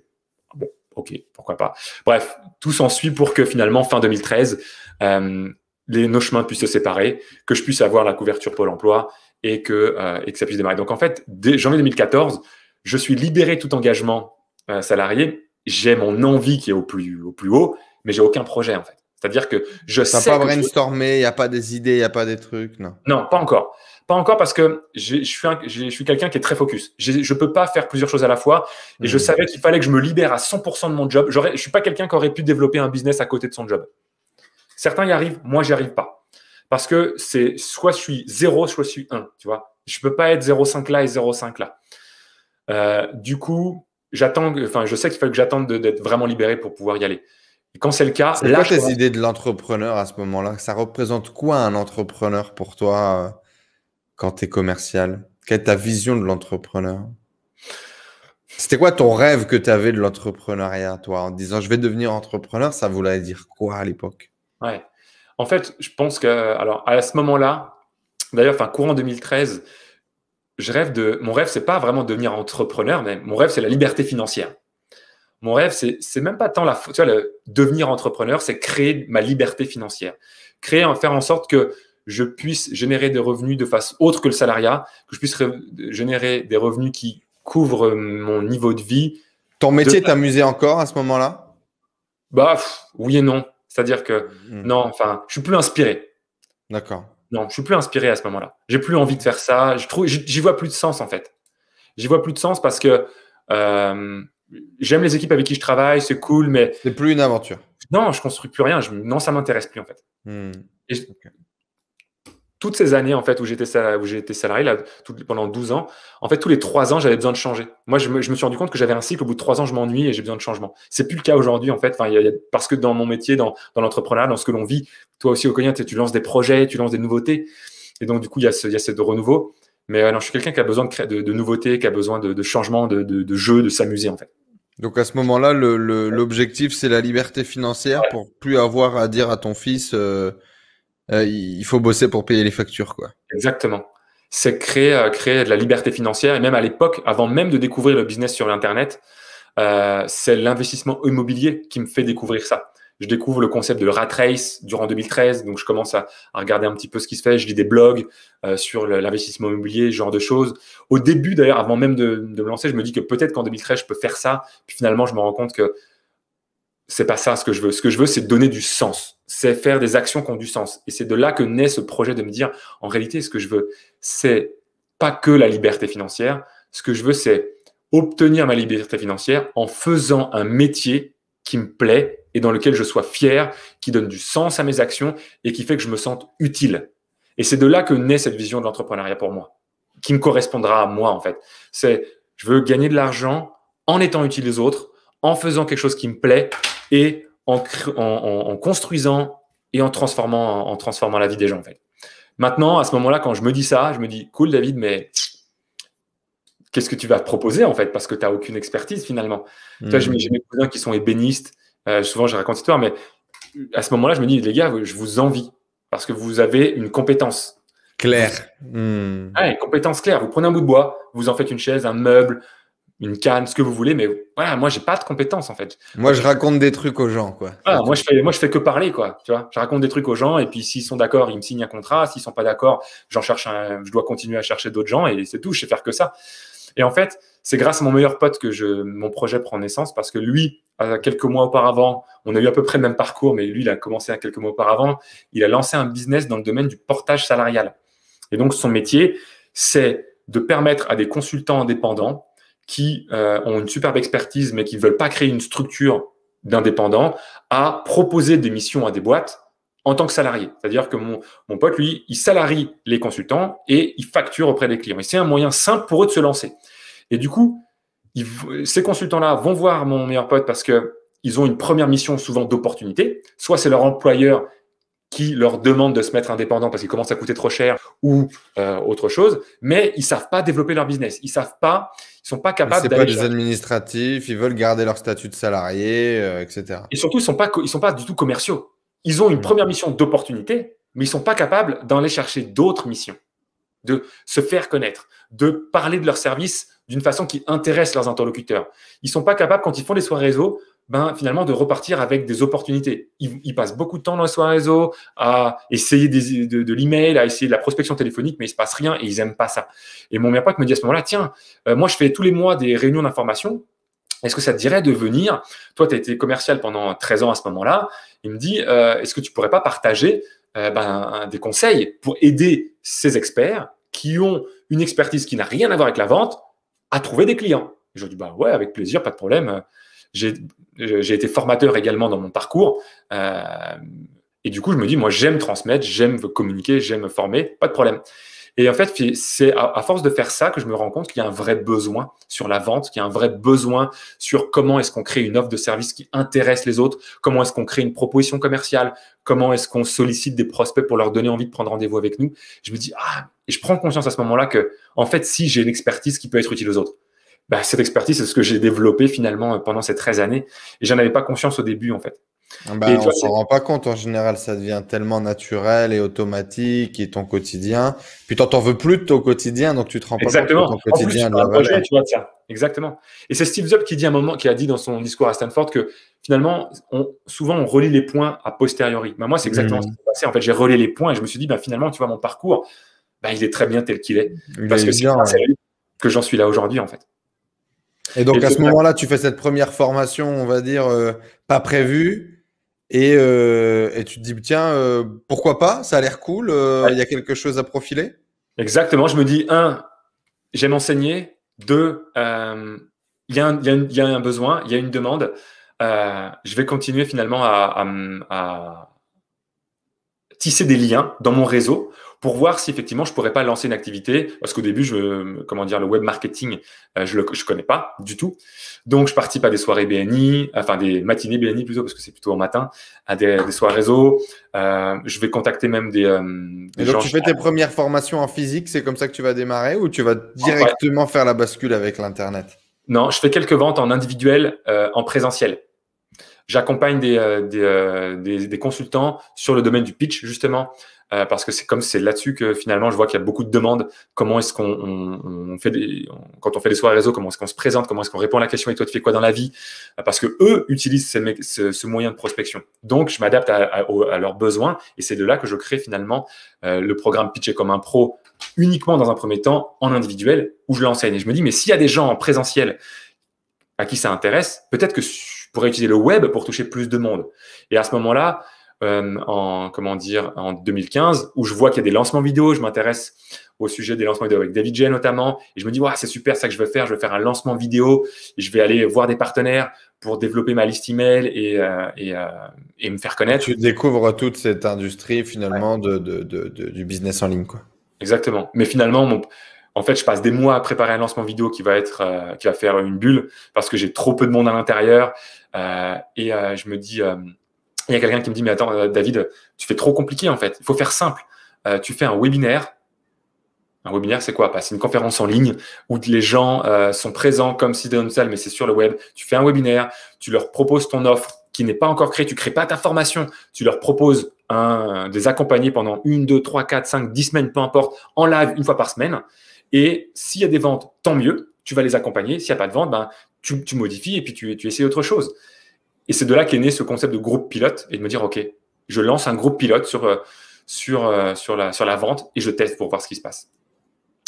Bon, ok, pourquoi pas. Bref, tout s'ensuit pour que finalement, fin 2013, nos chemins puissent se séparer, que je puisse avoir la couverture Pôle emploi et que ça puisse démarrer. Donc en fait, dès janvier 2014, je suis libéré de tout engagement salarié. J'ai mon envie qui est au plus haut, mais j'ai aucun projet en fait. C'est-à-dire que je sais. T'as pas brainstormé, il n'y a pas des idées, il n'y a pas des trucs, non? Non, pas encore. Pas encore parce que je suis quelqu'un qui est très focus. Je peux pas faire plusieurs choses à la fois. Et je savais qu'il fallait que je me libère à 100% de mon job. Je suis pas quelqu'un qui aurait pu développer un business à côté de son job. Certains y arrivent, moi, j'y arrive pas. Parce que c'est soit je suis 0, soit je suis 1. Tu vois, je peux pas être 0,5 là et 0,5 là. Du coup, je sais qu'il faut que j'attende d'être vraiment libéré pour pouvoir y aller. Et quand c'est le cas, c'est quoi tes idées de l'entrepreneur à ce moment-là? Ça représente quoi un entrepreneur pour toi quand tu es commercial? Quelle est ta vision de l'entrepreneur? C'était quoi ton rêve que tu avais de l'entrepreneuriat, toi, en disant je vais devenir entrepreneur? Ça voulait dire quoi à l'époque? Ouais. En fait, je pense que, alors, à ce moment-là, d'ailleurs, courant 2013, mon rêve, c'est pas vraiment devenir entrepreneur, mais mon rêve, c'est la liberté financière. Mon rêve, c'est même pas tant devenir entrepreneur, c'est créer ma liberté financière. Faire en sorte que je puisse générer des revenus de façon autre que le salariat, que je puisse générer des revenus qui couvrent mon niveau de vie. Ton métier t'amusait encore à ce moment-là? Oui et non. C'est-à-dire que non, je suis plus inspiré. D'accord. Non, je suis plus inspiré à ce moment-là. J'ai plus envie de faire ça. J'y vois plus de sens en fait. J'y vois plus de sens parce que j'aime les équipes avec qui je travaille, c'est cool, mais c'est plus une aventure. Non, je construis plus rien. Non, ça m'intéresse plus en fait. Toutes ces années en fait où j'étais salarié là, pendant 12 ans, en fait tous les 3 ans j'avais besoin de changer. Moi je me suis rendu compte que j'avais un cycle, au bout de 3 ans je m'ennuie et j'ai besoin de changement. C'est plus le cas aujourd'hui en fait. Parce que dans mon métier, dans l'entrepreneuriat, dans ce que l'on vit, toi aussi au quotidien, tu lances des projets, tu lances des nouveautés et donc du coup il y a ce renouveau. Mais non, je suis quelqu'un qui a besoin de nouveautés, qui a besoin de changement, de jeu, de s'amuser en fait. Donc à ce moment-là, l'objectif c'est la liberté financière pour plus avoir à dire à ton fils. Il faut bosser pour payer les factures, quoi. Exactement. C'est créer de la liberté financière. Et même à l'époque, avant même de découvrir le business sur Internet, c'est l'investissement immobilier qui me fait découvrir ça. Je découvre le concept de rat race durant 2013. Donc, je commence à regarder un petit peu ce qui se fait. Je lis des blogs sur l'investissement immobilier, ce genre de choses. Au début, d'ailleurs, avant même de me lancer, je me dis que peut-être qu'en 2013, je peux faire ça. Puis finalement, je me rends compte que c'est pas ça ce que je veux. Ce que je veux, c'est donner du sens. C'est faire des actions qui ont du sens. Et c'est de là que naît ce projet de me dire, en réalité, ce que je veux, c'est pas que la liberté financière. Ce que je veux, c'est obtenir ma liberté financière en faisant un métier qui me plaît et dans lequel je sois fier, qui donne du sens à mes actions et qui fait que je me sente utile. Et c'est de là que naît cette vision de l'entrepreneuriat pour moi, qui me correspondra à moi, en fait. Je veux gagner de l'argent en étant utile aux autres, en faisant quelque chose qui me plaît et en construisant et en transformant la vie des gens, en fait. Maintenant, à ce moment-là, quand je me dis ça, je me dis, cool, David, mais qu'est-ce que tu vas proposer, en fait, parce que tu n'as aucune expertise, finalement. Toi, j'ai mes cousins qui sont ébénistes. Souvent, je raconte cette histoire, mais à ce moment-là, je me dis, les gars, je vous envie parce que vous avez une compétence. Claire. Une compétence claire. Vous prenez un bout de bois, vous en faites une chaise, un meuble, une canne, ce que vous voulez, mais voilà, moi, j'ai pas de compétences, en fait. Moi, je raconte des trucs aux gens, quoi. Moi, je fais que parler, quoi. Tu vois, je raconte des trucs aux gens, et puis s'ils sont d'accord, ils me signent un contrat. S'ils sont pas d'accord, je dois continuer à chercher d'autres gens, et c'est tout. Je sais faire que ça. Et en fait, c'est grâce à mon meilleur pote que mon projet prend naissance parce que lui, quelques mois auparavant, on a eu à peu près le même parcours, mais lui, il a commencé à quelques mois auparavant. Il a lancé un business dans le domaine du portage salarial. Et donc, son métier, c'est de permettre à des consultants indépendants qui ont une superbe expertise, mais qui ne veulent pas créer une structure d'indépendants, à proposer des missions à des boîtes en tant que salarié. C'est-à-dire que mon pote, lui, il salarie les consultants et il facture auprès des clients. Et c'est un moyen simple pour eux de se lancer. Et du coup, ces consultants-là vont voir mon meilleur pote parce qu'ils ont une première mission souvent d'opportunité. Soit c'est leur employeur qui leur demande de se mettre indépendant parce qu'ils commencent à coûter trop cher ou autre chose, mais ils savent pas développer leur business. Ils sont pas capables d'aller. C'est pas des administratifs, ils veulent garder leur statut de salarié, etc. Et surtout, ils sont pas du tout commerciaux. Ils ont une première mission d'opportunité, mais ils sont pas capables d'aller chercher d'autres missions, de se faire connaître, de parler de leurs services d'une façon qui intéresse leurs interlocuteurs. Ils sont pas capables, quand ils font des soirées réseau, finalement, de repartir avec des opportunités. Ils passent beaucoup de temps dans les soirées réseau à essayer de l'email, à essayer de la prospection téléphonique, mais il se passe rien et ils aiment pas ça. Et mon meilleur pote me dit à ce moment-là, tiens, moi, je fais tous les mois des réunions d'information. Est-ce que ça te dirait de venir? Toi, tu as été commercial pendant 13 ans à ce moment-là. Il me dit, est-ce que tu pourrais pas partager des conseils pour aider ces experts qui ont une expertise qui n'a rien à voir avec la vente à trouver des clients? Et je lui dis, ouais, avec plaisir, pas de problème. J'ai été formateur également dans mon parcours. Et du coup, je me dis, moi, j'aime transmettre, j'aime communiquer, j'aime former, pas de problème. Et en fait, c'est à force de faire ça que je me rends compte qu'il y a un vrai besoin sur la vente, qu'il y a un vrai besoin sur comment est-ce qu'on crée une offre de service qui intéresse les autres, comment est-ce qu'on crée une proposition commerciale, comment est-ce qu'on sollicite des prospects pour leur donner envie de prendre rendez-vous avec nous. Je me dis, et je prends conscience à ce moment-là que, en fait, si j'ai une expertise qui peut être utile aux autres, cette expertise, c'est ce que j'ai développé finalement pendant ces 13 années. Et j'en avais pas conscience au début, en fait. On ne s'en rend pas compte. En général, ça devient tellement naturel et automatique et ton quotidien. Puis tu n'en veux plus de ton quotidien, donc tu te rends pas compte que ton quotidien de la valeur. Tu vois, ça. Exactement. Et c'est Steve Jobs qui a dit dans son discours à Stanford que finalement, souvent on relie les points a posteriori. Moi, c'est exactement ce qui s'est passé. En fait, j'ai relié les points et je me suis dit, finalement, tu vois, mon parcours, il est très bien tel qu'il est. Parce que c'est grâce à lui que j'en suis là aujourd'hui, en fait. Et donc, à ce moment-là, tu fais cette première formation, on va dire, pas prévue. Et tu te dis, tiens, pourquoi pas? Ça a l'air cool. Il y a quelque chose à profiler? Exactement. Je me dis, 1, j'aime enseigner. 2, il y a un besoin, il y a une demande. Je vais continuer finalement à tisser des liens dans mon réseau pour voir si effectivement je pourrais pas lancer une activité, parce qu'au début, le web marketing, je connais pas du tout. Donc, je participe à des soirées BNI, enfin des matinées BNI plutôt, parce que c'est plutôt en matin, à des soirées réseau. Je vais contacter même des et donc, tu fais tes premières formations en physique, c'est comme ça que tu vas démarrer, ou tu vas directement faire la bascule avec l'Internet? Non, je fais quelques ventes en individuel, en présentiel. J'accompagne des consultants sur le domaine du pitch, justement, parce que c'est là-dessus que finalement je vois qu'il y a beaucoup de demandes. Comment est-ce qu'on fait quand on fait des soirées réseau, comment est-ce qu'on se présente, comment est-ce qu'on répond à la question et toi tu fais quoi dans la vie? Parce que eux utilisent ce moyen de prospection. Donc je m'adapte à leurs besoins et c'est de là que je crée finalement le programme Pitcher comme un pro uniquement dans un premier temps en individuel où je l'enseigne. Et je me dis mais s'il y a des gens en présentiel à qui ça intéresse, peut-être que je pourrais utiliser le web pour toucher plus de monde. Et à ce moment-là, en 2015, où je vois qu'il y a des lancements vidéo, je m'intéresse au sujet des lancements vidéo avec David J notamment, et je me dis, c'est super ça que je veux faire un lancement vidéo, et je vais aller voir des partenaires pour développer ma liste email et me faire connaître. Tu découvres toute cette industrie finalement du business en ligne, quoi. Exactement. Mais finalement, en fait, je passe des mois à préparer un lancement vidéo qui va faire une bulle parce que j'ai trop peu de monde à l'intérieur. Je me dis, il y a quelqu'un qui me dit, mais attends, David, tu fais trop compliqué en fait. Il faut faire simple. Tu fais un webinaire. Un webinaire, c'est quoi? C'est une conférence en ligne où les gens sont présents comme si c'était dans une salle, mais c'est sur le web. Tu fais un webinaire, tu leur proposes ton offre qui n'est pas encore créée, tu crées pas ta formation, tu leur proposes des accompagnés pendant 1, 2, 3, 4, 5, 10 semaines, peu importe, en live une fois par semaine. Et s'il y a des ventes, tant mieux, tu vas les accompagner. S'il n'y a pas de vente, tu modifies et puis tu essaies autre chose. Et c'est de là qu'est né ce concept de groupe pilote et de me dire, OK, je lance un groupe pilote sur la vente et je teste pour voir ce qui se passe.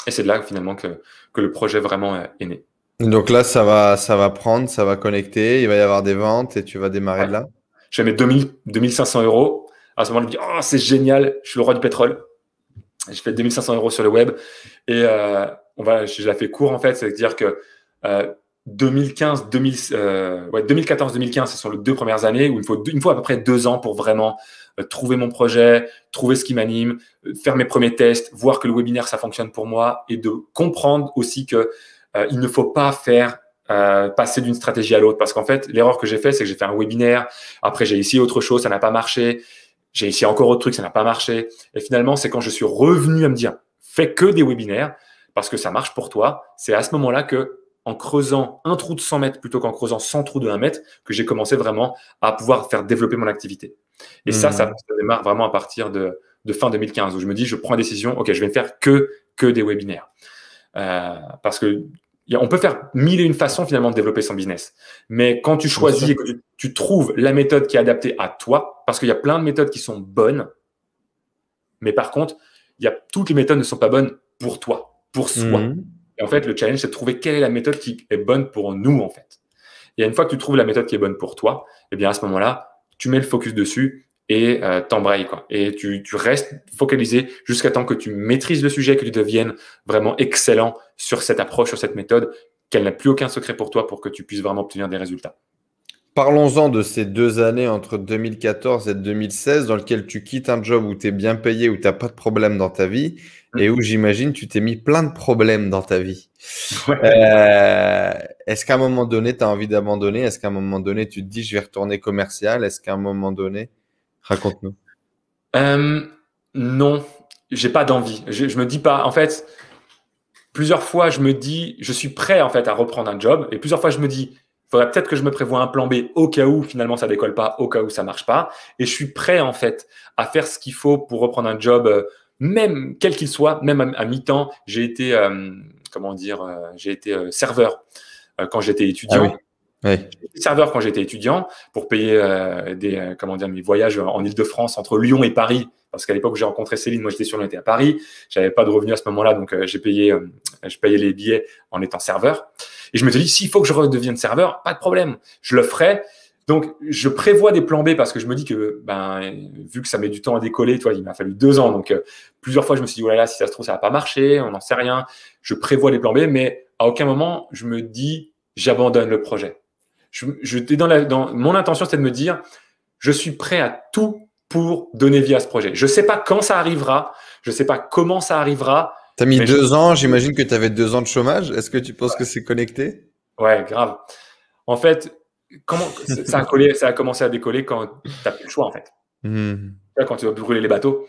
Et c'est de là finalement que le projet vraiment est né. Donc là, ça va prendre, ça va connecter, il va y avoir des ventes et tu vas démarrer de là. Je vais mettre 2500 euros. À ce moment-là, je me dis, oh, c'est génial, je suis le roi du pétrole. Je fais 2500 euros sur le web. Et je la fais court en fait, c'est-à-dire que 2014-2015, ce sont les 2 premières années où il me faut à peu près 2 ans pour vraiment trouver mon projet, trouver ce qui m'anime, faire mes premiers tests, voir que le webinaire, ça fonctionne pour moi et de comprendre aussi que il ne faut pas faire passer d'une stratégie à l'autre. Parce qu'en fait, l'erreur que j'ai fait, c'est que j'ai fait un webinaire, après j'ai essayé autre chose, ça n'a pas marché, j'ai essayé encore autre truc, ça n'a pas marché. Et finalement, c'est quand je suis revenu à me dire, fais que des webinaires parce que ça marche pour toi. C'est à ce moment-là que, en creusant un trou de 100 mètres plutôt qu'en creusant 100 trous de 1 mètre, que j'ai commencé vraiment à pouvoir faire développer mon activité. Et ça démarre vraiment à partir de fin 2015, où je me dis, je prends la décision, OK, je vais ne faire que des webinaires. Parce que on peut faire 1001 façons finalement de développer son business. Mais quand tu choisis et que tu trouves la méthode qui est adaptée à toi, parce qu'il y a plein de méthodes qui sont bonnes, mais par contre, toutes les méthodes ne sont pas bonnes pour toi, pour soi. Et en fait, le challenge, c'est de trouver quelle est la méthode qui est bonne pour nous, en fait. Et une fois que tu trouves la méthode qui est bonne pour toi, eh bien, à ce moment-là, tu mets le focus dessus et t'embrayes, quoi. Et tu restes focalisé jusqu'à temps que tu maîtrises le sujet, que tu deviennes vraiment excellent sur cette approche, sur cette méthode, qu'elle n'a plus aucun secret pour toi pour que tu puisses vraiment obtenir des résultats. Parlons-en de ces 2 années entre 2014 et 2016 dans lesquelles tu quittes un job où tu es bien payé, où tu n'as pas de problème dans ta vie et où j'imagine tu t'es mis plein de problèmes dans ta vie. Ouais. Est-ce qu'à un moment donné, tu as envie d'abandonner? Est-ce qu'à un moment donné, tu te dis je vais retourner commercial? Est-ce qu'à un moment donné, raconte-nous. Non, j'ai pas d'envie. Je me dis pas, en fait, plusieurs fois je me dis, je suis prêt en fait à reprendre un job et plusieurs fois je me dis, il faudrait peut-être que je me prévoie un plan B au cas où finalement ça décolle pas, au cas où ça marche pas. Et je suis prêt en fait à faire ce qu'il faut pour reprendre un job, même quel qu'il soit, même à mi-temps. J'ai été, serveur quand j'étais étudiant. Ah oui. J'étais serveur quand j'étais étudiant pour payer mes voyages en Île-de-France entre Lyon et Paris. Parce qu'à l'époque où j'ai rencontré Céline, moi j'étais sur Lyon, j'étais à Paris. J'avais pas de revenus à ce moment-là, donc je payais les billets en étant serveur. Et je me suis dit, s'il faut que je redevienne serveur, pas de problème, je le ferai. Donc je prévois des plans B parce que je me dis que vu que ça met du temps à décoller, il m'a fallu 2 ans. Donc plusieurs fois je me suis dit, oh là là, si ça se trouve ça va pas marcher, on n'en sait rien. Je prévois les plans B, mais à aucun moment je me dis, j'abandonne le projet. Mon intention, c'était de me dire, je suis prêt à tout pour donner vie à ce projet. Je ne sais pas quand ça arrivera, je ne sais pas comment ça arrivera. Tu as mis 2 ans, j'imagine que tu avais 2 ans de chômage. Est-ce que tu penses que c'est connecté? Ouais, grave. En fait, ça a commencé à décoller quand tu n'as plus le choix, en fait. Quand tu vas brûler les bateaux.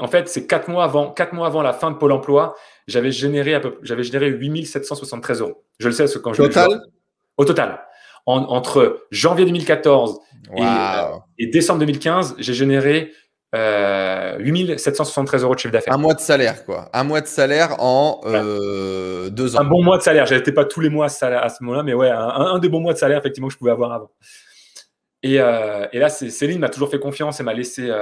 En fait, c'est 4 mois avant la fin de Pôle emploi, j'avais généré 8 773 euros. Je le sais, quand je au total. Entre janvier 2014 et décembre 2015, j'ai généré 8 773 euros de chiffre d'affaires. Un mois de salaire, quoi. Un mois de salaire en 2 ans. Un bon mois de salaire. Je n'étais pas tous les mois à ce moment-là, mais ouais, un des bons mois de salaire effectivement que je pouvais avoir avant. Et là, Céline m'a toujours fait confiance et m'a laissé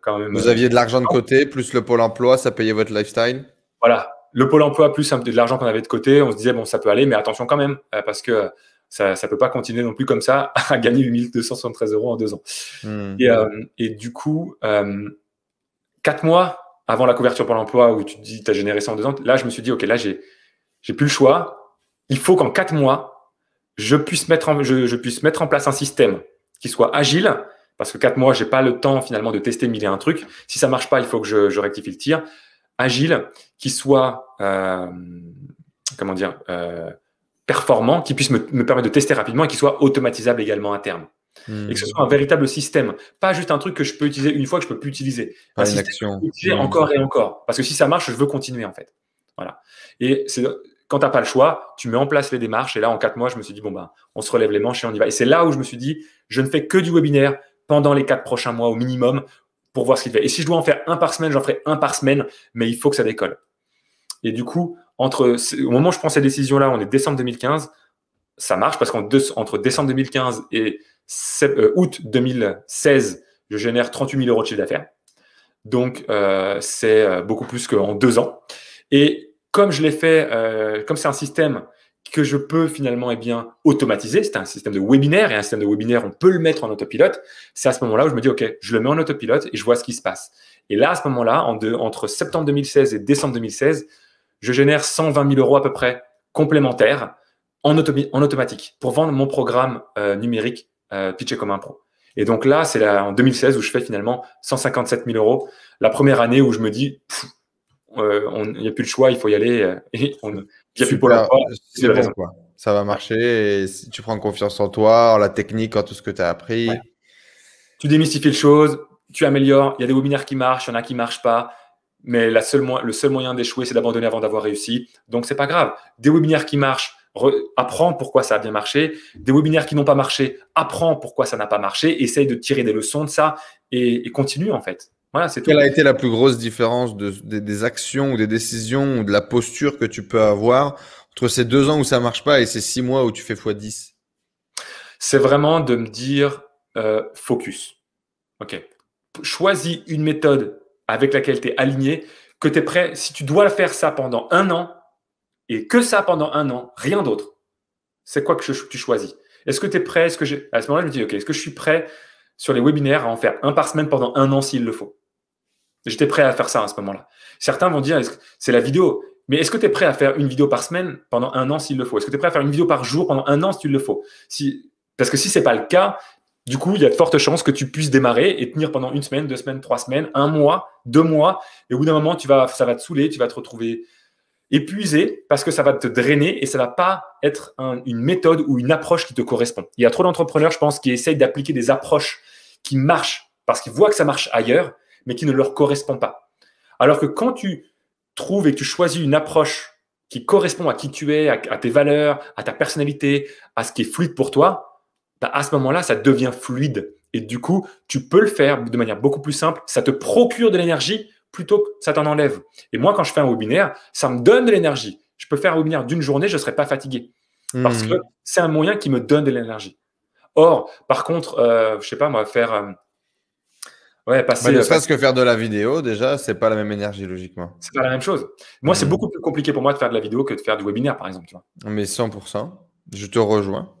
quand même. Vous aviez de l'argent de côté, plus le Pôle emploi, ça payait votre lifestyle? Voilà. Le Pôle emploi plus de l'argent qu'on avait de côté, on se disait, bon, ça peut aller, mais attention quand même, parce que ça ne peut pas continuer non plus comme ça à gagner 8 273 euros en 2 ans. Et du coup, 4 mois avant la couverture Pôle emploi où tu te dis, tu as généré ça en 2 ans, là, je me suis dit, OK, là, j'ai plus le choix. Il faut qu'en 4 mois, je puisse mettre en place un système qui soit agile, parce que 4 mois, je n'ai pas le temps finalement de tester 1001 trucs. Si ça ne marche pas, il faut que je rectifie le tir. Agile, qui soit performant, qui puisse me permettre de tester rapidement et qui soit automatisable également à terme. Et que ce soit un véritable système, pas juste un truc que je peux utiliser une fois que je peux plus utiliser. Pas un une système action. Que je peux utiliser encore et encore. Parce que si ça marche, je veux continuer en fait. Voilà. Et quand tu n'as pas le choix, tu mets en place les démarches. Et là, en 4 mois, je me suis dit, on se relève les manches et on y va. Et c'est là où je me suis dit, je ne fais que du webinaire pendant les 4 prochains mois au minimum pour voir ce qu'il fait. Et si je dois en faire un par semaine, j'en ferai un par semaine, mais il faut que ça décolle. Et du coup, au moment où je prends ces décisions-là, on est décembre 2015, ça marche parce qu'entre décembre 2015 et août 2016, je génère 38 000 euros de chiffre d'affaires. Donc, c'est beaucoup plus qu'en 2 ans. Et comme je l'ai fait, comme c'est un système que je peux finalement automatiser, c'est un système de webinaire, et un système de webinaire, on peut le mettre en autopilote. C'est à ce moment-là où je me dis, OK, je le mets en autopilote et je vois ce qui se passe. Et là, à ce moment-là, entre septembre 2016 et décembre 2016, je génère 120 000 € à peu près complémentaires en automatique pour vendre mon programme numérique Pitcher comme un pro. Et donc là, c'est en 2016 où je fais finalement 157 000 €. La première année où je me dis, il n'y a plus le choix, il faut y aller. Et il n'y a plus pour l'emploi. C'est bon, quoi. Ça va marcher. Et si tu prends confiance en toi, en la technique, en tout ce que tu as appris. Ouais. Tu démystifies les choses, tu améliores. Il y a des webinaires qui marchent, il y en a qui ne marchent pas. Mais le seul moyen d'échouer, c'est d'abandonner avant d'avoir réussi. Donc, ce n'est pas grave. Des webinaires qui marchent, apprends pourquoi ça a bien marché. Des webinaires qui n'ont pas marché, apprends pourquoi ça n'a pas marché. Essaye de tirer des leçons de ça et continue en fait. Voilà, c'est tout. Quelle a été la plus grosse différence des actions ou des décisions ou de la posture que tu peux avoir entre ces 2 ans où ça ne marche pas et ces 6 mois où tu fais x10? C'est vraiment de me dire focus. OK. Choisis une méthode avec laquelle tu es aligné, que tu es prêt. Si tu dois faire ça pendant 1 an et que ça pendant 1 an, rien d'autre, c'est quoi que tu choisis? Est-ce que tu es prêt? À ce moment-là, je me dis, OK, est-ce que je suis prêt sur les webinaires à en faire un par semaine pendant 1 an s'il le faut? J'étais prêt à faire ça à ce moment-là. Certains vont dire, c'est la vidéo. Mais est-ce que tu es prêt à faire une vidéo par semaine pendant 1 an s'il le faut? Est-ce que tu es prêt à faire une vidéo par jour pendant 1 an s'il le faut? Parce que si ce n'est pas le cas, du coup, il y a de fortes chances que tu puisses démarrer et tenir pendant 1 semaine, 2 semaines, 3 semaines, 1 mois, 2 mois. Et au bout d'un moment, ça va te saouler, tu vas te retrouver épuisé parce que ça va te drainer et ça ne va pas être une méthode ou une approche qui te correspond. Il y a trop d'entrepreneurs, je pense, qui essayent d'appliquer des approches qui marchent parce qu'ils voient que ça marche ailleurs, mais qui ne leur correspond pas. Alors que quand tu trouves et que tu choisis une approche qui correspond à qui tu es, à tes valeurs, à ta personnalité, à ce qui est fluide pour toi, bah à ce moment-là, ça devient fluide. Et du coup, tu peux le faire de manière beaucoup plus simple. Ça te procure de l'énergie plutôt que ça t'en enlève. Et moi, quand je fais un webinaire, ça me donne de l'énergie. Je peux faire un webinaire d'une journée, je ne serai pas fatigué. Parce que c'est un moyen qui me donne de l'énergie. Or, par contre, je ne sais pas, moi, faire... ne serait-ce que faire de la vidéo, déjà, c'est pas la même énergie, logiquement. C'est pas la même chose. Moi, c'est beaucoup plus compliqué pour moi de faire de la vidéo que de faire du webinaire, par exemple. Tu vois. Mais 100%, je te rejoins.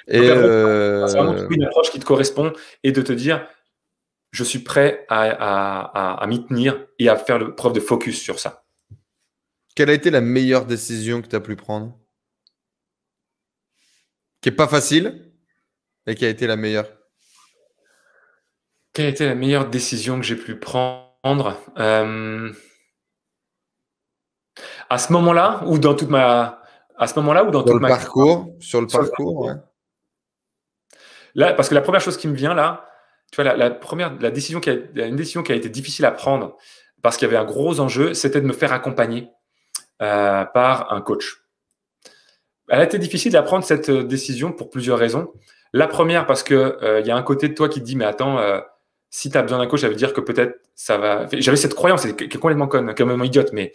Et c'est vraiment une approche qui te correspond et de te dire, je suis prêt à m'y tenir et à faire preuve de focus sur ça. Quelle a été la meilleure décision que tu as pu prendre? Qui n'est pas facile, mais qui a été la meilleure? Quelle a été la meilleure décision que j'ai pu prendre à ce moment-là ou dans toute ma... À ce moment-là ou dans toute ma parcours, sur le parcours, ouais. Là, parce que la première chose qui me vient là, tu vois, une décision qui a été difficile à prendre parce qu'il y avait un gros enjeu, c'était de me faire accompagner par un coach. Elle a été difficile à prendre cette décision pour plusieurs raisons. La première, parce qu'il y a un côté de toi qui te dit, mais attends, si tu as besoin d'un coach, ça veut dire que peut-être ça va... J'avais cette croyance, qui est complètement conne, complètement idiote, mais...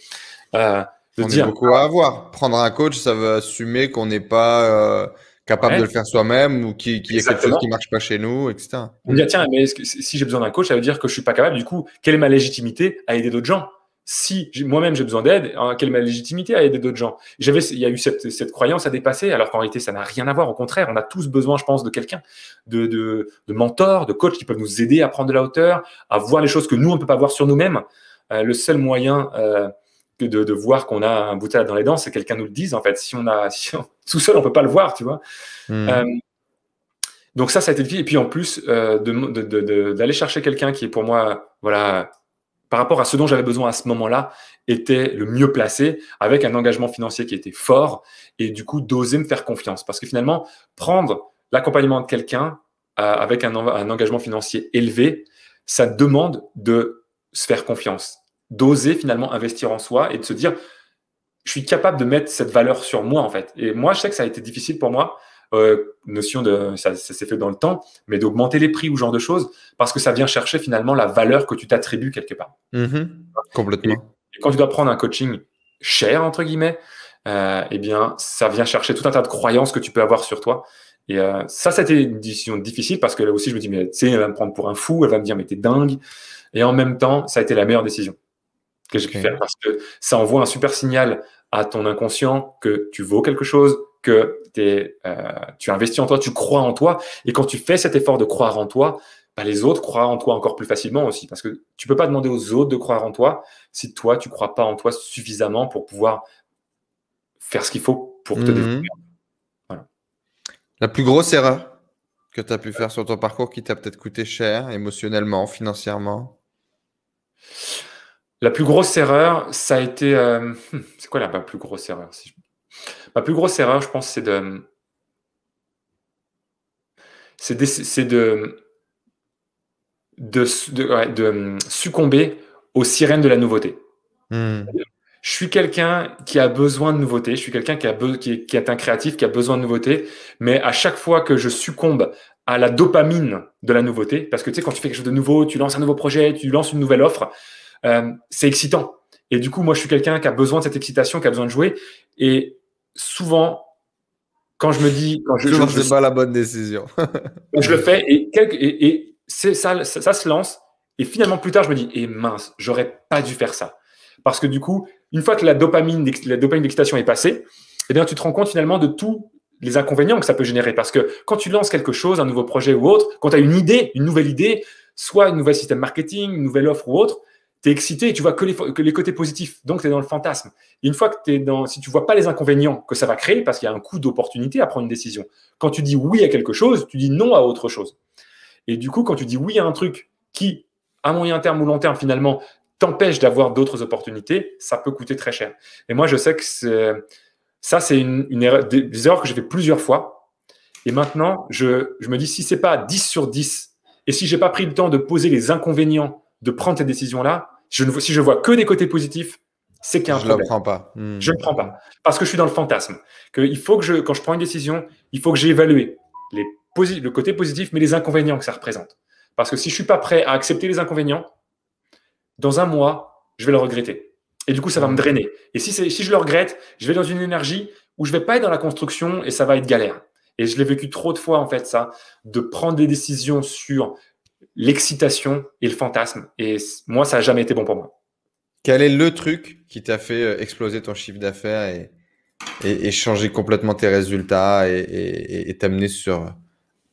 On a beaucoup à avoir. Prendre un coach, ça veut assumer qu'on n'est pas capable de le faire soi-même ou qu'il y a quelque chose qui ne marche pas chez nous, etc. On me dit, tiens, mais si j'ai besoin d'un coach, ça veut dire que je ne suis pas capable. Du coup, quelle est ma légitimité à aider d'autres gens? Si moi-même j'ai besoin d'aide, quelle est ma légitimité à aider d'autres gens? Il y a eu cette croyance à dépasser, alors qu'en réalité, ça n'a rien à voir. Au contraire, on a tous besoin, je pense, de quelqu'un, de mentors, de coachs qui peuvent nous aider à prendre de la hauteur, à voir les choses que nous, on ne peut pas voir sur nous-mêmes. Le seul moyen de voir qu'on a un bout dans les dents, c'est quelqu'un nous le dise, en fait. Tout seul, on ne peut pas le voir, tu vois. Donc ça a été difficile. Et puis en plus, d'aller chercher quelqu'un qui est pour moi, voilà, par rapport à ce dont j'avais besoin à ce moment-là, était le mieux placé, avec un engagement financier qui était fort, et du coup, d'oser me faire confiance. Parce que finalement, prendre l'accompagnement de quelqu'un avec un engagement financier élevé, ça demande de se faire confiance, d'oser finalement investir en soi et de se dire, je suis capable de mettre cette valeur sur moi, en fait. Et moi, je sais que ça a été difficile pour moi, ça s'est fait dans le temps, mais d'augmenter les prix ou ce genre de choses, parce que ça vient chercher finalement la valeur que tu t'attribues quelque part. Complètement. Et quand tu dois prendre un coaching cher, entre guillemets, eh bien, ça vient chercher tout un tas de croyances que tu peux avoir sur toi. Et ça, c'était une décision difficile parce que là aussi, je me dis, mais tu sais, elle va me prendre pour un fou, elle va me dire, mais t'es dingue. Et en même temps, ça a été la meilleure décision. que j'ai pu faire parce que ça envoie un super signal à ton inconscient que tu vaux quelque chose, que tu investis en toi, tu crois en toi. Et quand tu fais cet effort de croire en toi, bah, les autres croient en toi encore plus facilement aussi. Parce que tu peux pas demander aux autres de croire en toi si toi, tu crois pas en toi suffisamment pour pouvoir faire ce qu'il faut pour te développer. Voilà. La plus grosse erreur que tu as pu faire sur ton parcours qui t'a peut-être coûté cher émotionnellement, financièrement? La plus grosse erreur, ça a été... c'est quoi la plus grosse erreur Ma plus grosse erreur, je pense, c'est de succomber aux sirènes de la nouveauté. Je suis quelqu'un qui a besoin de nouveauté, je suis quelqu'un qui est un créatif, qui a besoin de nouveauté, mais à chaque fois que je succombe à la dopamine de la nouveauté, parce que tu sais, quand tu fais quelque chose de nouveau, tu lances un nouveau projet, tu lances une nouvelle offre, c'est excitant. Et du coup, moi, je suis quelqu'un qui a besoin de cette excitation, qui a besoin de jouer. Et souvent, quand je me dis... c'est pas la bonne décision. Je le fais et ça se lance. Et finalement, plus tard, je me dis, mince, j'aurais pas dû faire ça. Parce que du coup, une fois que la dopamine d'excitation est passée, eh bien, tu te rends compte finalement de tous les inconvénients que ça peut générer. Parce que quand tu lances quelque chose, un nouveau projet ou autre, quand tu as une idée, une nouvelle idée, soit un nouvel système marketing, une nouvelle offre ou autre, tu es excité et tu vois que les côtés positifs. Donc, tu es dans le fantasme. Et une fois que si tu vois pas les inconvénients que ça va créer, parce qu'il y a un coût d'opportunité à prendre une décision. Quand tu dis oui à quelque chose, tu dis non à autre chose. Et du coup, quand tu dis oui à un truc qui, à moyen terme ou long terme, finalement, t'empêche d'avoir d'autres opportunités, ça peut coûter très cher. Et moi, je sais que c'est une erreur, des erreurs que j'ai fait plusieurs fois. Et maintenant, je me dis, si c'est pas 10 sur 10, et si j'ai pas pris le temps de poser les inconvénients de prendre cette décision-là, si je vois que des côtés positifs, c'est qu'il y a un problème. Je ne le prends pas. Je ne le prends pas. Parce que je suis dans le fantasme. Il faut que quand je prends une décision, il faut que j'ai évalué le côté positif, mais les inconvénients que ça représente. Parce que si je ne suis pas prêt à accepter les inconvénients, dans un mois, je vais le regretter. Et du coup, ça va me drainer. Et si je le regrette, je vais dans une énergie où je ne vais pas être dans la construction et ça va être galère. Et je l'ai vécu trop de fois, en fait, ça, de prendre des décisions sur l'excitation et le fantasme. Et moi, ça n'a jamais été bon pour moi. Quel est le truc qui t'a fait exploser ton chiffre d'affaires et changer complètement tes résultats et t'amener sur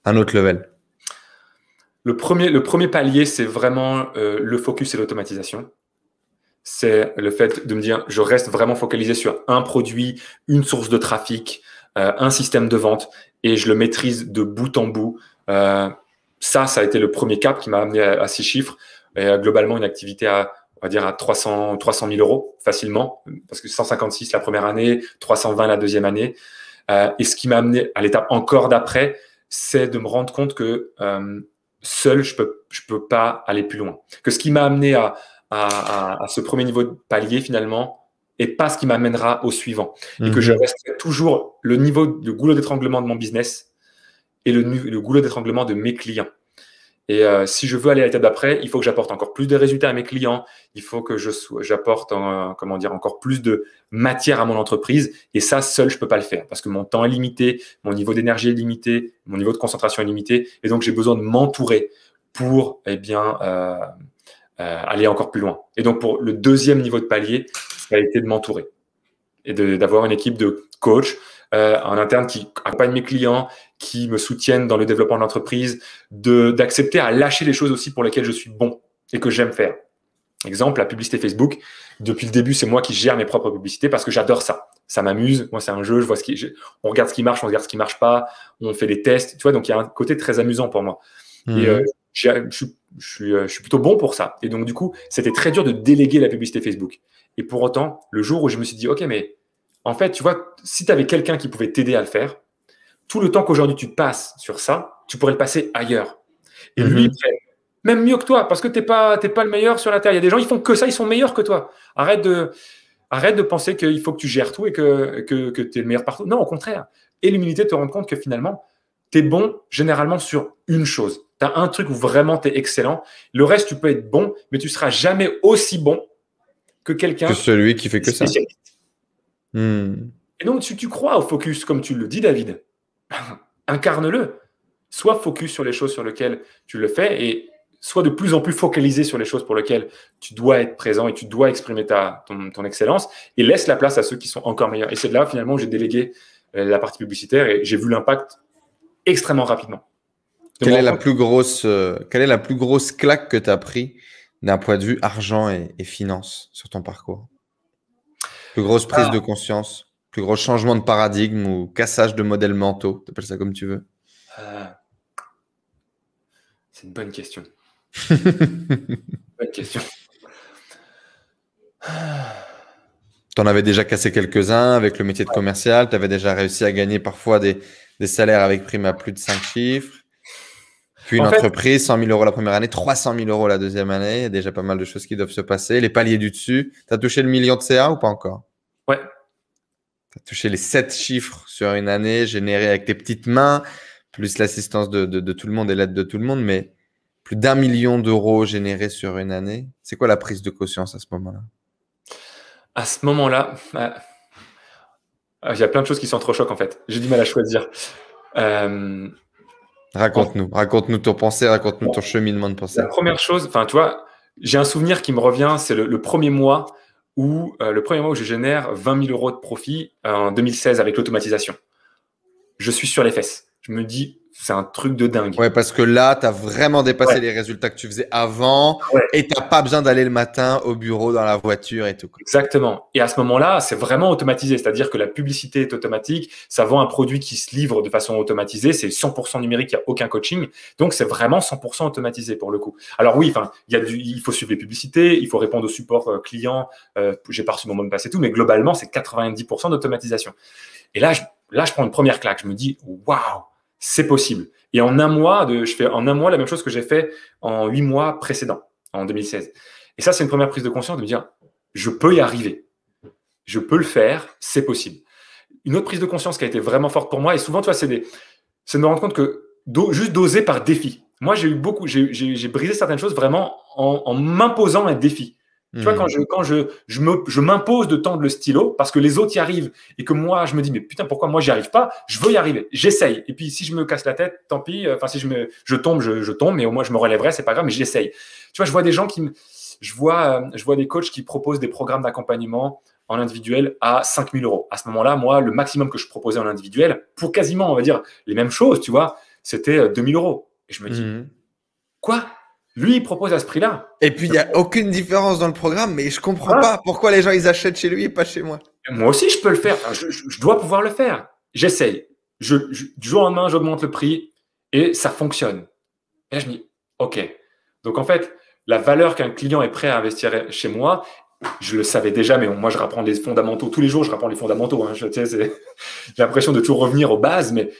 un autre level? Le premier palier, c'est vraiment le focus et l'automatisation. C'est le fait de me dire, je reste vraiment focalisé sur un produit, une source de trafic, un système de vente, et je le maîtrise de bout en bout. Ça a été le premier cap qui m'a amené à 6 chiffres. Et globalement, une activité on va dire à 300 000 euros facilement, parce que 156 la première année, 320 la deuxième année. Et ce qui m'a amené à l'étape encore d'après, c'est de me rendre compte que seul, je peux pas aller plus loin. Que ce qui m'a amené à ce premier niveau de palier, finalement, et pas ce qui m'amènera au suivant. Et que je reste toujours le goulot d'étranglement de mon business et le goulot d'étranglement de mes clients. Et si je veux aller à l'étape d'après, il faut que j'apporte encore plus de résultats à mes clients. Il faut que j'apporte encore plus de matière à mon entreprise. Et ça, seul, je peux pas le faire parce que mon temps est limité, mon niveau d'énergie est limité, mon niveau de concentration est limité. Et donc, j'ai besoin de m'entourer pour aller encore plus loin. Et donc, pour le deuxième niveau de palier, ça a été de m'entourer et d'avoir une équipe de coachs en interne qui accompagnent mes clients, qui me soutiennent dans le développement de l'entreprise, d'accepter à lâcher les choses aussi pour lesquelles je suis bon et que j'aime faire. Exemple, la publicité Facebook. Depuis le début, c'est moi qui gère mes propres publicités parce que j'adore ça. Ça m'amuse. Moi, c'est un jeu. On regarde ce qui marche, on regarde ce qui marche pas. On fait des tests. Tu vois, donc il y a un côté très amusant pour moi. Et je suis plutôt bon pour ça. Et donc, du coup, c'était très dur de déléguer la publicité Facebook. Et pour autant, le jour où je me suis dit, OK, mais en fait, tu vois, si tu avais quelqu'un qui pouvait t'aider à le faire, tout le temps qu'aujourd'hui tu passes sur ça, tu pourrais le passer ailleurs. Et lui, il fait même mieux que toi, parce que t'es pas le meilleur sur la terre. Il y a des gens, ils font que ça, ils sont meilleurs que toi. Arrête de penser qu'il faut que tu gères tout et que tu es le meilleur partout. Non, au contraire. Et l'humilité de te rendre compte que finalement, tu es bon généralement sur une chose. Tu as un truc où vraiment tu es excellent. Le reste, tu peux être bon, mais tu seras jamais aussi bon que quelqu'un. Que celui qui fait que ça. Et donc, si tu crois au focus, comme tu le dis, David, incarne-le. Sois focus sur les choses sur lesquelles tu le fais et sois de plus en plus focalisé sur les choses pour lesquelles tu dois être présent et tu dois exprimer ton excellence et laisse la place à ceux qui sont encore meilleurs. Et c'est de là, finalement, où j'ai délégué la partie publicitaire et j'ai vu l'impact extrêmement rapidement. Quelle est la plus grosse claque que tu as pris d'un point de vue argent et finance sur ton parcours? Plus grosse prise de conscience, plus gros changement de paradigme ou cassage de modèles mentaux, tu appelles ça comme tu veux. C'est une bonne question. Bonne question. Tu en avais déjà cassé quelques-uns avec le métier de commercial. Tu avais déjà réussi à gagner parfois des salaires avec prime à plus de 5 chiffres. Puis une entreprise, 100 000 euros la première année, 300 000 euros la deuxième année. Il y a déjà pas mal de choses qui doivent se passer. Les paliers du dessus. Tu as touché le million de CA ou pas encore? Ouais. Tu as touché les 7 chiffres sur une année générés avec tes petites mains, plus l'assistance de tout le monde et l'aide de tout le monde. Mais plus d'1 million d'euros générés sur une année. C'est quoi la prise de conscience à ce moment-là? À ce moment-là, il y a plein de choses qui s'entrechoquent en fait. J'ai du mal à choisir. Raconte-nous ton pensée, raconte-nous ton cheminement de pensée. La première chose, tu vois, j'ai un souvenir qui me revient, c'est le premier mois où je génère 20 000 euros de profit en 2016 avec l'automatisation. Je suis sur les fesses. Je me dis, c'est un truc de dingue. Ouais, parce que là, tu as vraiment dépassé les résultats que tu faisais avant et tu n'as pas besoin d'aller le matin au bureau, dans la voiture et tout. Exactement. Et à ce moment-là, c'est vraiment automatisé. C'est-à-dire que la publicité est automatique. Ça vend un produit qui se livre de façon automatisée. C'est 100% numérique. Il n'y a aucun coaching. Donc, c'est vraiment 100% automatisé pour le coup. Alors oui, il faut suivre les publicités. Il faut répondre au support client. J'ai pas reçu mon mot de passe et tout. Mais globalement, c'est 90% d'automatisation. Et là, je prends une première claque. Je me dis, waouh! C'est possible. Et en un mois, je fais en un mois la même chose que j'ai fait en 8 mois précédents, en 2016. Et ça, c'est une première prise de conscience de me dire, je peux y arriver. Je peux le faire, c'est possible. Une autre prise de conscience qui a été vraiment forte pour moi, et souvent, tu vois, c'est de me rendre compte que juste d'oser par défi. Moi, j'ai brisé certaines choses vraiment en m'imposant un défi. Tu vois, quand je m'impose de tendre le stylo parce que les autres y arrivent et que moi, je me dis, mais putain, pourquoi moi, j'y arrive pas? Je veux y arriver. J'essaye. Et puis, si je me casse la tête, tant pis. Si je tombe, je tombe, mais au moins, je me relèverai, c'est pas grave, mais j'essaye. Tu vois, je vois des gens je vois des coachs qui proposent des programmes d'accompagnement en individuel à 5 000 euros. À ce moment-là, moi, le maximum que je proposais en individuel, pour quasiment, on va dire, les mêmes choses, tu vois, c'était 2 000 euros. Et je me dis, quoi? Lui, il propose à ce prix-là. Et puis, il n'y a aucune différence dans le programme, mais je ne comprends pas pourquoi les gens, ils achètent chez lui et pas chez moi. Moi aussi, je peux le faire. Je dois pouvoir le faire. J'essaye. Du jour au lendemain, j'augmente le prix et ça fonctionne. Et là, je me dis, OK. Donc, en fait, la valeur qu'un client est prêt à investir chez moi, je le savais déjà, mais moi, je rapprends les fondamentaux. Tous les jours, je rapprends les fondamentaux. J'ai l'impression de toujours revenir aux bases, mais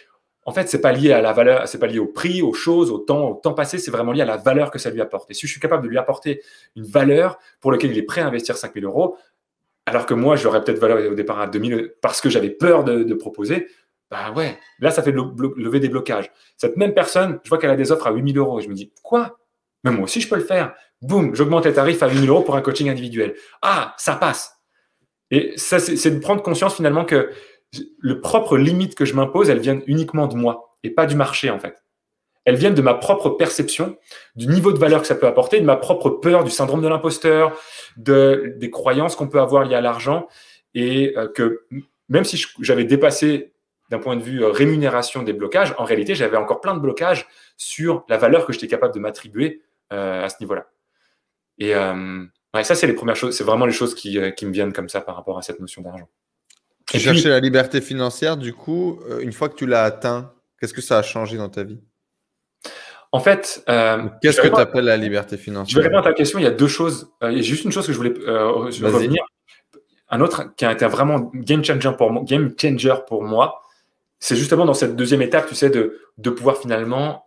en fait, c'est pas lié à la valeur, c'est pas lié au prix, aux choses, au temps passé, c'est vraiment lié à la valeur que ça lui apporte. Et si je suis capable de lui apporter une valeur pour laquelle il est prêt à investir 5 000 euros, alors que moi, j'aurais peut-être valeur au départ à 2 000 parce que j'avais peur de proposer, là, ça fait lever des blocages. Cette même personne, je vois qu'elle a des offres à 8 000 euros. Et je me dis, quoi? Mais moi aussi, je peux le faire. Boum, j'augmente les tarifs à 8 000 euros pour un coaching individuel. Ah, ça passe. Et ça, c'est de prendre conscience finalement que le propre limite que je m'impose, elles viennent uniquement de moi et pas du marché en fait. Elles viennent de ma propre perception, du niveau de valeur que ça peut apporter, de ma propre peur, du syndrome de l'imposteur, des croyances qu'on peut avoir liées à l'argent et que même si j'avais dépassé d'un point de vue rémunération des blocages, en réalité, j'avais encore plein de blocages sur la valeur que j'étais capable de m'attribuer à ce niveau-là. Et ça, c'est les premières choses, c'est vraiment les choses qui me viennent comme ça par rapport à cette notion d'argent. Tu cherchais la liberté financière, du coup, une fois que tu l'as atteint, qu'est-ce que ça a changé dans ta vie? En fait, qu'est-ce que tu appelles la liberté financière? Je vais répondre à ta question. Il y a deux choses. Il y a juste une chose que je voulais revenir. Un autre qui a été vraiment game changer pour moi, c'est justement dans cette deuxième étape, tu sais, de pouvoir finalement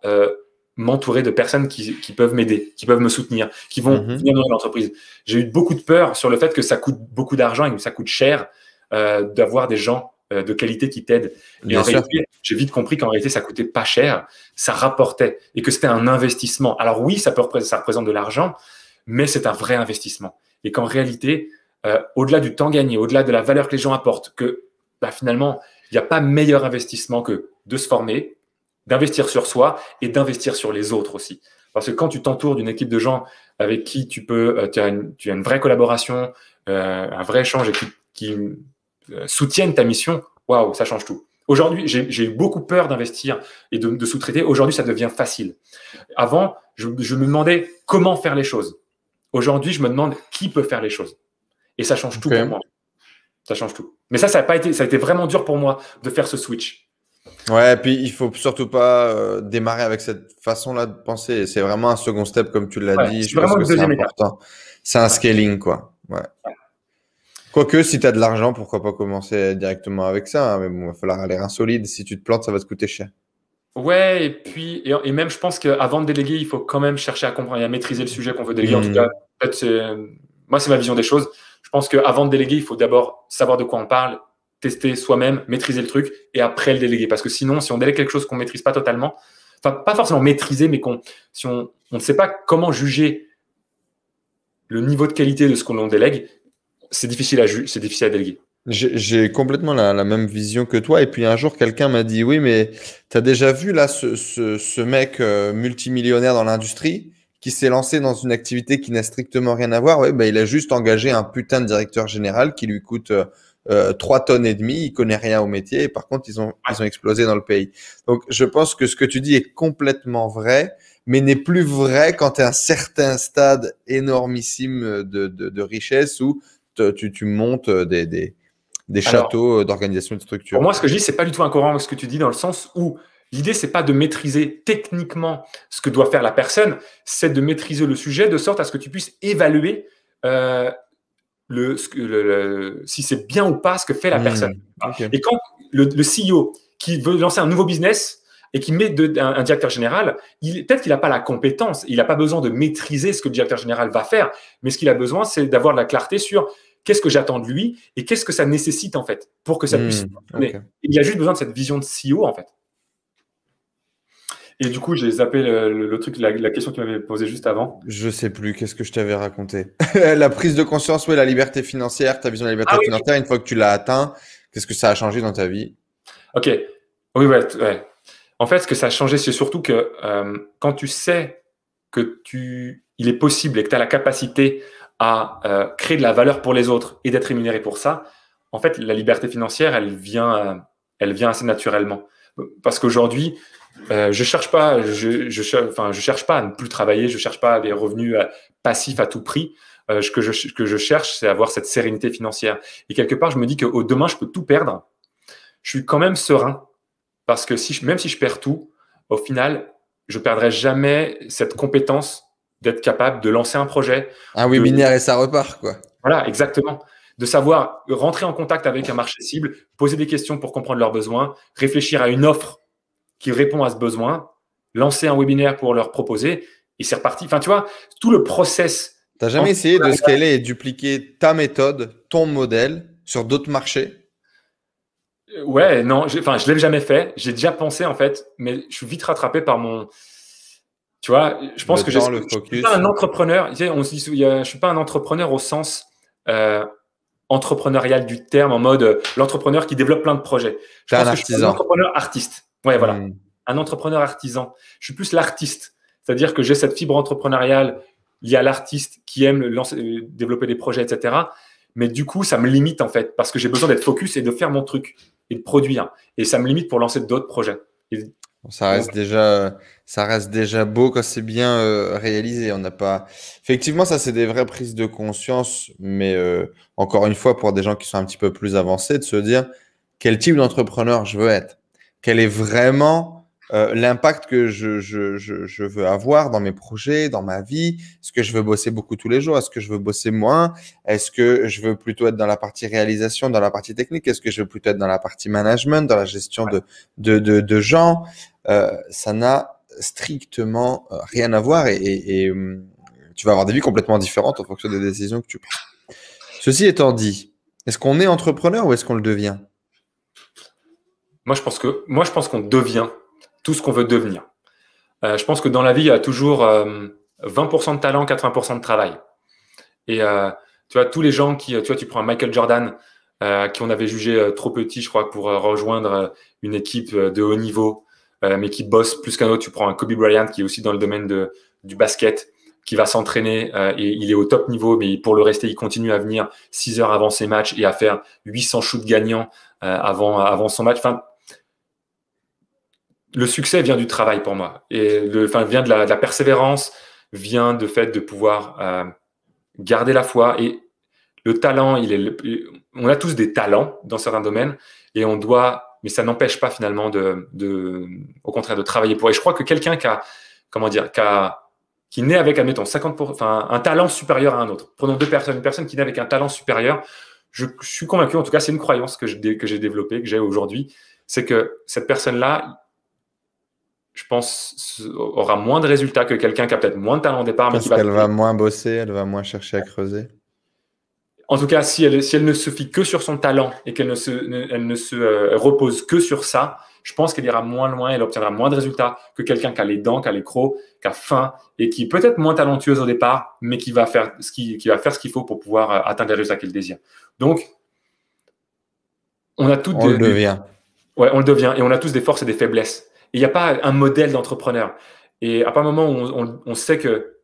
m'entourer de personnes qui peuvent m'aider, qui peuvent me soutenir, qui vont venir dans l'entreprise. J'ai eu beaucoup de peur sur le fait que ça coûte beaucoup d'argent et que ça coûte cher d'avoir des gens de qualité qui t'aident. Et en réalité, j'ai vite compris qu'en réalité, ça coûtait pas cher, ça rapportait et que c'était un investissement. Alors oui, ça représente de l'argent, mais c'est un vrai investissement. Et qu'en réalité, au-delà du temps gagné, au-delà de la valeur que les gens apportent, que finalement, il n'y a pas meilleur investissement que de se former, d'investir sur soi et d'investir sur les autres aussi. Parce que quand tu t'entoures d'une équipe de gens avec qui tu as une vraie collaboration, un vrai échange et qui soutiennent ta mission, waouh, ça change tout. Aujourd'hui, j'ai eu beaucoup peur d'investir et de sous-traiter. Aujourd'hui, ça devient facile. Avant, je me demandais comment faire les choses. Aujourd'hui, je me demande qui peut faire les choses. Et ça change tout pour moi. Ça change tout. Mais ça a été vraiment dur pour moi de faire ce switch. Ouais, et puis il faut surtout pas démarrer avec cette façon-là de penser. C'est vraiment un second step, comme tu l'as dit. Je pense que c'est important. C'est un scaling, quoi. Ouais. Quoique, si tu as de l'argent, pourquoi pas commencer directement avec ça, hein. Mais bon, il va falloir aller rein solide. Si tu te plantes, ça va te coûter cher. Ouais, et puis, et même, je pense qu'avant de déléguer, il faut quand même chercher à comprendre et à maîtriser le sujet qu'on veut déléguer. En tout cas, peut-être moi, c'est ma vision des choses. Je pense qu'avant de déléguer, il faut d'abord savoir de quoi on parle, tester soi-même, maîtriser le truc et après le déléguer. Parce que sinon, si on délègue quelque chose qu'on ne maîtrise pas totalement, enfin, pas forcément maîtriser, mais si on ne sait pas comment juger le niveau de qualité de ce qu'on délègue, c'est difficile à déléguer. J'ai complètement la même vision que toi. Et puis un jour, quelqu'un m'a dit, oui, mais tu as déjà vu là ce mec multimillionnaire dans l'industrie qui s'est lancé dans une activité qui n'a strictement rien à voir. Ouais, bah, il a juste engagé un putain de directeur général qui lui coûte 3 tonnes et demie. Il connaît rien au métier. Et par contre, ils ont explosé dans le pays. Donc, je pense que ce que tu dis est complètement vrai, mais n'est plus vrai quand tu es à un certain stade énormissime de richesse où tu montes des châteaux d'organisation et de structure. Pour moi, ce que je dis, c'est pas du tout incohérent avec ce que tu dis, dans le sens où l'idée, c'est pas de maîtriser techniquement ce que doit faire la personne, c'est de maîtriser le sujet de sorte à ce que tu puisses évaluer si c'est bien ou pas ce que fait la personne. Okay. Et quand le CEO qui veut lancer un nouveau business et qui met un directeur général, peut-être qu'il n'a pas la compétence, il n'a pas besoin de maîtriser ce que le directeur général va faire, mais ce qu'il a besoin, c'est d'avoir de la clarté sur qu'est-ce que j'attends de lui et qu'est-ce que ça nécessite en fait pour que ça puisse fonctionner. Okay. Il a juste besoin de cette vision de CEO en fait. Et du coup, j'ai zappé le truc, la question que tu m'avais posée juste avant. Je sais plus, qu'est-ce que je t'avais raconté? La prise de conscience, oui, la liberté financière, ta vision de la liberté financière, une fois que tu l'as atteint, qu'est-ce que ça a changé dans ta vie? Ok, oui, ouais. En fait, ce que ça a changé, c'est surtout que quand tu sais que il est possible et que tu as la capacité à créer de la valeur pour les autres et d'être rémunéré pour ça, en fait, la liberté financière, elle vient assez naturellement. Parce qu'aujourd'hui, je cherche pas à ne plus travailler, je cherche pas des revenus passifs à tout prix. Ce que je cherche, c'est avoir cette sérénité financière. Et quelque part, je me dis que demain, je peux tout perdre. Je suis quand même serein parce que même si je perds tout, au final, je perdrai jamais cette compétence d'être capable de lancer un projet. Un webinaire et ça repart, quoi. Voilà, exactement. De savoir rentrer en contact avec un marché cible, poser des questions pour comprendre leurs besoins, réfléchir à une offre qui répond à ce besoin, lancer un webinaire pour leur proposer, et c'est reparti. Enfin, tu vois, tout le process. Tu n'as jamais essayé de scaler et dupliquer ta méthode, ton modèle sur d'autres marchés? Ouais, non, je ne l'ai jamais fait. J'ai déjà pensé, en fait, mais je suis vite rattrapé par mon… Tu vois, je pense que je ne suis pas un entrepreneur. Tu sais, je ne suis pas un entrepreneur au sens entrepreneurial du terme, en mode l'entrepreneur qui développe plein de projets. Je pense que je suis un entrepreneur artiste. Ouais, voilà. Un entrepreneur artisan. Je suis plus l'artiste. C'est-à-dire que j'ai cette fibre entrepreneuriale liée à l'artiste qui aime développer des projets, etc. Mais du coup, ça me limite, en fait, parce que j'ai besoin d'être focus et de faire mon truc et de produire. Et ça me limite pour lancer d'autres projets. Ça reste déjà beau quand c'est bien réalisé. On n'a pas… Effectivement, ça, c'est des vraies prises de conscience, mais encore une fois, pour des gens qui sont un petit peu plus avancés, de se dire quel type d'entrepreneur je veux être. Quel est vraiment l'impact que je veux avoir dans mes projets, dans ma vie? Est-ce que je veux bosser beaucoup tous les jours? Est-ce que je veux bosser moins? Est-ce que je veux plutôt être dans la partie réalisation, dans la partie technique? Est-ce que je veux plutôt être dans la partie management, dans la gestion de gens? Ça n'a strictement rien à voir et tu vas avoir des vies complètement différentes en fonction des décisions que tu prends. Ceci étant dit, est-ce qu'on est entrepreneur ou est-ce qu'on le devient? Moi, je pense qu'on devient tout ce qu'on veut devenir. Je pense que dans la vie, il y a toujours 20% de talent, 80% de travail. Et tu vois, tous les gens tu prends un Michael Jordan, qui on avait jugé trop petit, je crois, pour rejoindre une équipe de haut niveau, mais qui bosse plus qu'un autre. Tu prends un Kobe Bryant, qui est aussi dans le domaine du basket, qui va s'entraîner et il est au top niveau, mais pour le rester, il continue à venir 6 heures avant ses matchs et à faire 800 shoots gagnants avant son match. Enfin, le succès vient du travail pour moi. Et vient de la persévérance, vient du fait de pouvoir garder la foi. Et le talent, on a tous des talents dans certains domaines et on doit, mais ça n'empêche pas finalement au contraire, de travailler pour. Et je crois que quelqu'un qui naît avec, admettons, 50%, un talent supérieur à un autre. Prenons deux personnes. Une personne qui naît avec un talent supérieur, je suis convaincu, en tout cas, c'est une croyance que j'ai développée, que j'ai aujourd'hui, c'est que cette personne-là, je pense, aura moins de résultats que quelqu'un qui a peut-être moins de talent au départ. Parce qu'elle va moins bosser, elle va moins chercher à creuser. En tout cas, si elle ne se fie que sur son talent et qu'elle ne se repose que sur ça, je pense qu'elle ira moins loin, elle obtiendra moins de résultats que quelqu'un qui a les dents, qui a les crocs, qui a faim et qui est peut-être moins talentueuse au départ, mais qui va faire ce qu'il faut pour pouvoir atteindre les résultats qu'elle désire. Donc, on a tous le devient. Ouais, on le devient et on a tous des forces et des faiblesses. Et il n'y a pas un modèle d'entrepreneur. Et à partir du moment où on sait que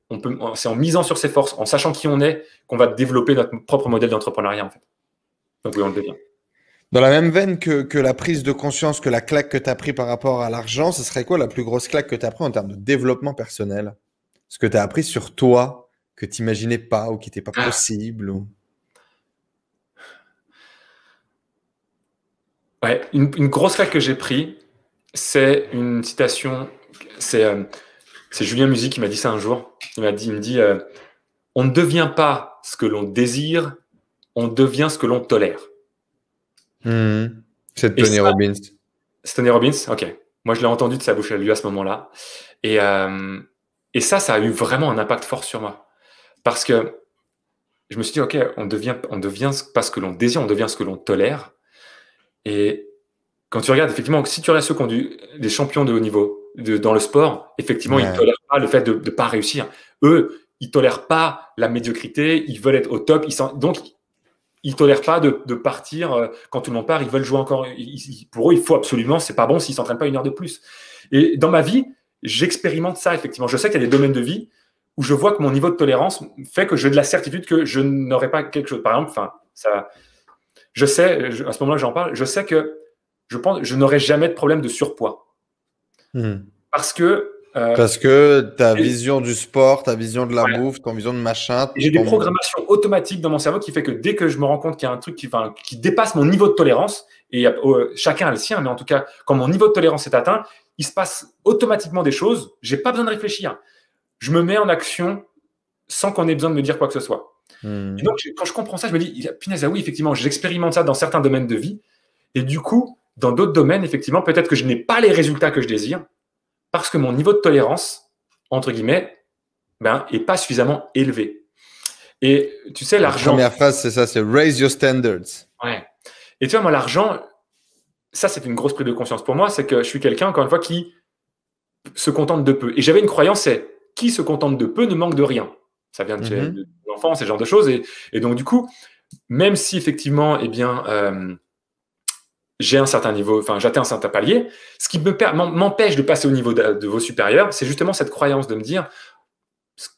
c'est en misant sur ses forces, en sachant qui on est, qu'on va développer notre propre modèle d'entrepreneuriat en fait. Donc oui, on le devient. Dans la même veine que la prise de conscience, que la claque que tu as pris par rapport à l'argent, ce serait quoi la plus grosse claque que tu as pris en termes de développement personnel? Ce que tu as appris sur toi, que tu n'imaginais pas ou qui n'était pas possible Ouais, une grosse claque que j'ai prise, c'est une citation, c'est Julien Musi qui m'a dit ça un jour. Il me dit on ne devient pas ce que l'on désire, on devient ce que l'on tolère. C'est Tony Robbins. C'est Tony Robbins, ok. Moi, je l'ai entendu de sa bouche à lui à ce moment-là. Et ça a eu vraiment un impact fort sur moi. Parce que je me suis dit, ok, on devient pas ce que l'on désire, on devient ce que l'on tolère. Et quand tu regardes, effectivement, si tu regardes ceux qui ont des champions de haut niveau dans le sport, effectivement, ils ne tolèrent pas le fait de ne pas réussir. Eux, ils ne tolèrent pas la médiocrité, ils veulent être au top. Donc, ils ne tolèrent pas de partir quand tout le monde part. Ils veulent jouer encore. Pour eux, il faut absolument, c'est pas bon s'ils ne s'entraînent pas une heure de plus. Et dans ma vie, j'expérimente ça, effectivement. Je sais qu'il y a des domaines de vie où je vois que mon niveau de tolérance fait que j'ai de la certitude que je n'aurai pas quelque chose. Par exemple, je sais, à ce moment-là, j'en parle, je sais que je pense je n'aurai jamais de problème de surpoids. Parce que ta vision du sport, ta vision de la bouffe, ton vision de machin. J'ai des programmations automatiques dans mon cerveau qui fait que dès que je me rends compte qu'il y a un truc qui dépasse mon niveau de tolérance, et chacun a le sien, mais en tout cas, quand mon niveau de tolérance est atteint, il se passe automatiquement des choses. Je n'ai pas besoin de réfléchir. Je me mets en action sans qu'on ait besoin de me dire quoi que ce soit. Et donc, quand je comprends ça, je me dis, punaise, oui, effectivement, j'expérimente ça dans certains domaines de vie. Et du coup, dans d'autres domaines, effectivement, peut-être que je n'ai pas les résultats que je désire parce que mon niveau de tolérance, entre guillemets, est pas suffisamment élevé. Et tu sais, l'argent… La première phrase, c'est ça, c'est « raise your standards ». Ouais. Et tu vois, moi, l'argent, ça, c'est une grosse prise de conscience pour moi, c'est que je suis quelqu'un, encore une fois, qui se contente de peu. Et j'avais une croyance, c'est « qui se contente de peu ne manque de rien ». Ça vient de l'enfance, ce genre de choses. Et donc, du coup, même si, effectivement, j'ai un certain niveau, j'atteins un certain palier, ce qui m'empêche de passer au niveau de vos supérieurs, c'est justement cette croyance de me dire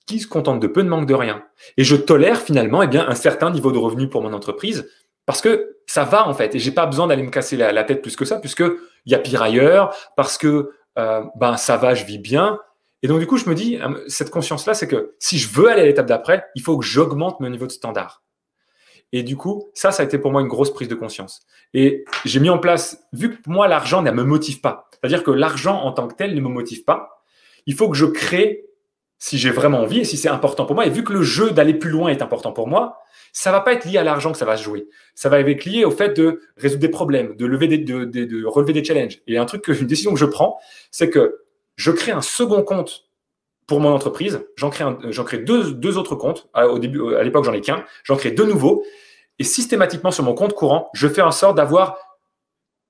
qui se contente de peu ne manque de rien. Et je tolère finalement un certain niveau de revenu pour mon entreprise parce que ça va en fait. Et j'ai pas besoin d'aller me casser la tête plus que ça puisqu'il y a pire ailleurs, parce que ça va, je vis bien. Et donc du coup, je me dis, cette conscience-là, c'est que si je veux aller à l'étape d'après, il faut que j'augmente mon niveau de standard. Et du coup, ça a été pour moi une grosse prise de conscience. Et j'ai mis en place, vu que moi, l'argent ne me motive pas, c'est-à-dire que l'argent en tant que tel ne me motive pas, il faut que je crée, si j'ai vraiment envie et si c'est important pour moi, et vu que le jeu d'aller plus loin est important pour moi, ça ne va pas être lié à l'argent que ça va se jouer. Ça va être lié au fait de résoudre des problèmes, de relever des challenges. Et une décision que je prends, c'est que je crée un second compte pour mon entreprise, j'en crée deux autres comptes. À l'époque, j'en ai qu'un. J'en crée 2 nouveaux. Et systématiquement, sur mon compte courant, je fais en sorte d'avoir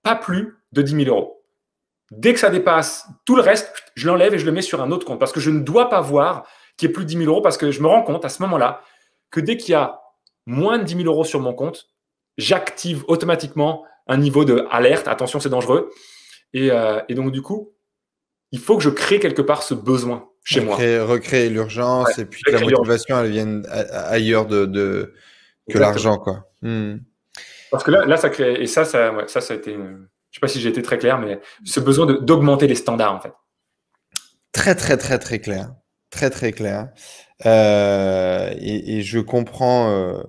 pas plus de 10 000 euros. Dès que ça dépasse tout le reste, je l'enlève et je le mets sur un autre compte parce que je ne dois pas voir qu'il y ait plus de 10 000 euros parce que je me rends compte à ce moment-là que dès qu'il y a moins de 10 000 euros sur mon compte, j'active automatiquement un niveau de alerte. Attention, c'est dangereux. Et donc, du coup, il faut que je crée quelque part ce besoin. chez moi. Recréer l'urgence Ouais, et puis que la motivation, elle vienne ailleurs que l'argent, quoi. Parce que là, ça crée, et ça a été, je sais pas si j'ai été très clair, mais ce besoin d'augmenter les standards, en fait. Très, très, très, très clair. Très, très clair. Et je comprends,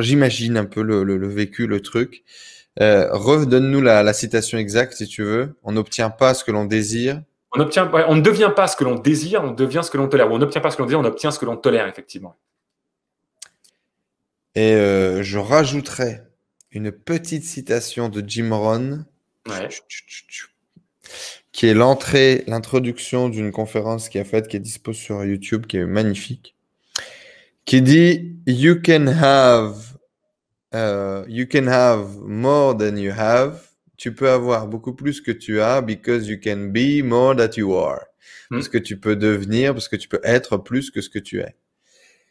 j'imagine un peu le vécu, le truc. Redonne-nous la citation exacte, si tu veux. On n'obtient pas ce que l'on désire. On ne devient pas ce que l'on désire, on devient ce que l'on tolère. Ou on n'obtient pas ce que l'on désire, on obtient ce que l'on tolère, effectivement. Et je rajouterais une petite citation de Jim Rohn, qui est l'introduction d'une conférence qu'il a faite, qui est dispo sur YouTube, qui est magnifique, qui dit You can have more than you have. Tu peux avoir beaucoup plus que tu as because you can be more that you are. Parce que tu peux devenir, parce que tu peux être plus que ce que tu es.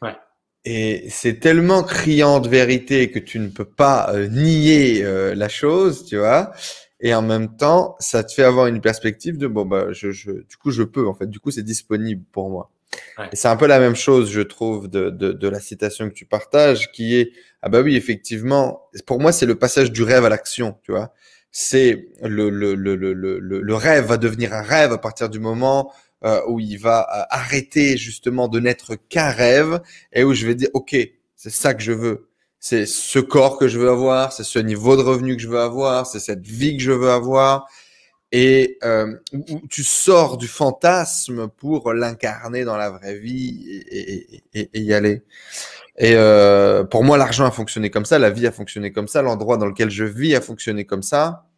Ouais. Et c'est tellement criant de vérité que tu ne peux pas nier la chose, tu vois. Et en même temps, ça te fait avoir une perspective de bon bah du coup je peux en fait, du coup c'est disponible pour moi. Ouais. Et c'est un peu la même chose, je trouve, de la citation que tu partages, qui est ah bah oui effectivement, pour moi c'est le passage du rêve à l'action, tu vois. C'est le rêve va devenir un rêve à partir du moment où il va arrêter justement de n'être qu'un rêve et où je vais dire ok, c'est ça que je veux. C'est ce corps que je veux avoir, c'est ce niveau de revenu que je veux avoir, c'est cette vie que je veux avoir. Et où tu sors du fantasme pour l'incarner dans la vraie vie et y aller. Et pour moi, l'argent a fonctionné comme ça, la vie a fonctionné comme ça, l'endroit dans lequel je vis a fonctionné comme ça.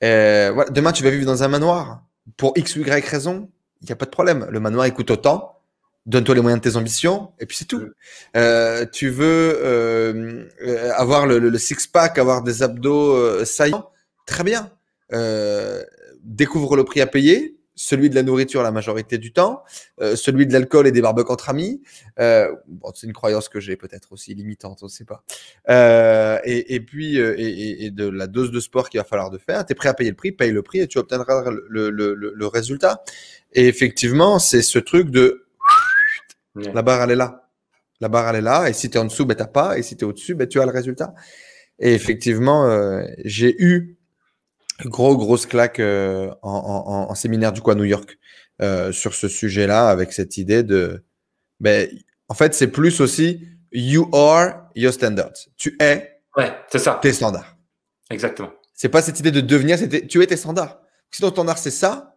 Voilà. Demain, tu vas vivre dans un manoir. Pour X ou Y raison, il n'y a pas de problème. Le manoir, il coûte autant. Donne-toi les moyens de tes ambitions et puis c'est tout. Tu veux avoir le six-pack, avoir des abdos saillants, très bien. Découvre le prix à payer, celui de la nourriture la majorité du temps, celui de l'alcool et des barbecues entre amis. Bon, c'est une croyance que j'ai peut-être aussi limitante, on ne sait pas. Et puis de la dose de sport qu'il va falloir de faire. Tu es prêt à payer le prix, paye le prix et tu obtiendras le résultat. Et effectivement, c'est ce truc de la barre, elle est là. La barre, elle est là. Et si tu es en dessous, ben, tu n'as pas. Et si tu es au-dessus, ben, tu as le résultat. Et effectivement, j'ai eu grosse claque en séminaire du coup à New York sur ce sujet-là, avec cette idée de... Ben, en fait, c'est plus aussi you are your standards. Tu es c'est ça. Tes standards. Exactement. C'est pas cette idée de devenir, tu es tes standards. Si ton standard, c'est ça,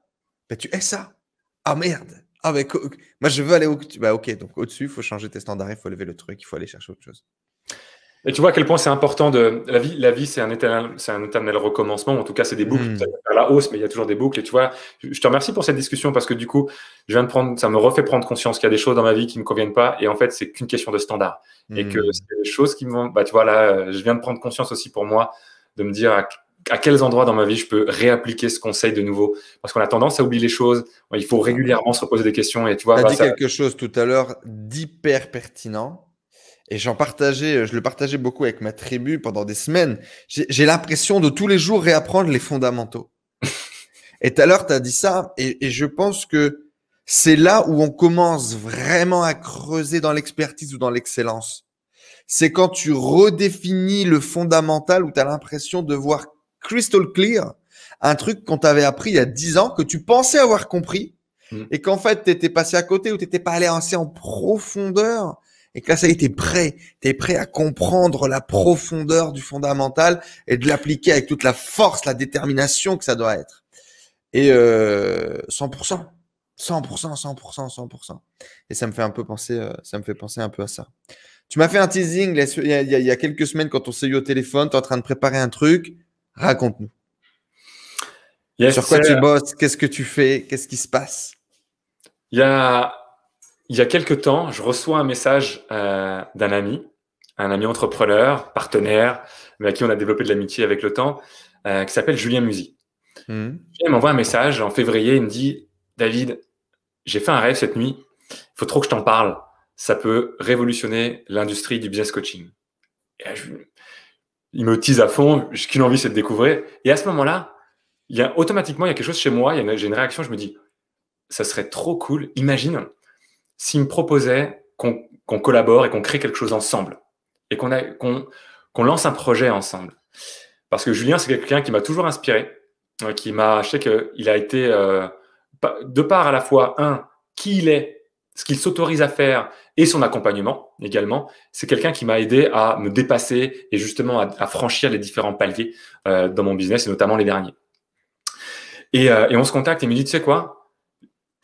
ben, tu es ça. Ah merde. Ah, ben, moi, je veux aller ok, donc au-dessus, il faut changer tes standards, il faut lever le truc, il faut aller chercher autre chose. Et tu vois à quel point c'est important la vie, c'est un éternel recommencement. En tout cas, c'est des boucles. Ça va faire la hausse, mais il y a toujours des boucles. Et tu vois, je te remercie pour cette discussion parce que du coup, ça me refait prendre conscience qu'il y a des choses dans ma vie qui me conviennent pas. Et en fait, c'est qu'une question de standard. Et que c'est des choses qui m'ont, tu vois, là, je viens de prendre conscience aussi pour moi de me dire à quels endroits dans ma vie je peux réappliquer ce conseil de nouveau. Parce qu'on a tendance à oublier les choses. Il faut régulièrement se reposer des questions. Et tu vois, tu as dit quelque chose tout à l'heure d'hyper pertinent. Et je le partageais beaucoup avec ma tribu pendant des semaines. J'ai l'impression de tous les jours réapprendre les fondamentaux. Et tout à l'heure, tu as dit ça. Et je pense que c'est là où on commence vraiment à creuser dans l'expertise ou dans l'excellence. C'est quand tu redéfinis le fondamental, où tu as l'impression de voir crystal clear un truc qu'on t'avait appris il y a 10 ans, que tu pensais avoir compris, et qu'en fait, tu étais passé à côté ou tu n'étais pas allé assez en profondeur. Et que là, ça y est, t'es prêt à comprendre la profondeur du fondamental et de l'appliquer avec toute la force, la détermination que ça doit être. Et 100%. Et ça me fait un peu penser, un peu à ça. Tu m'as fait un teasing il y a quelques semaines quand on s'est eu au téléphone. Tu es en train de préparer un truc. Raconte-nous. Sur quoi tu bosses? Qu'est-ce que tu fais? Qu'est-ce qui se passe? Il y a quelques temps, je reçois un message d'un ami, un ami entrepreneur, partenaire, mais à qui on a développé de l'amitié avec le temps, qui s'appelle Julien Musy. Il m'envoie un message en février, il me dit « David, j'ai fait un rêve cette nuit, il faut trop que je t'en parle, ça peut révolutionner l'industrie du business coaching. » Il me tease à fond, j'ai qu'une envie, c'est de découvrir. Et à ce moment-là, automatiquement, il y a quelque chose chez moi, j'ai une réaction, je me dis ça serait trop cool. Imagine s'il me proposait qu'on collabore et qu'on crée quelque chose ensemble et qu'on lance un projet ensemble. Parce que Julien, c'est quelqu'un qui m'a toujours inspiré, je sais qu'il a été, de par à la fois, qui il est, ce qu'il s'autorise à faire et son accompagnement également, c'est quelqu'un qui m'a aidé à me dépasser et justement à franchir les différents paliers dans mon business et notamment les derniers. Et on se contacte et il me dit, tu sais quoi,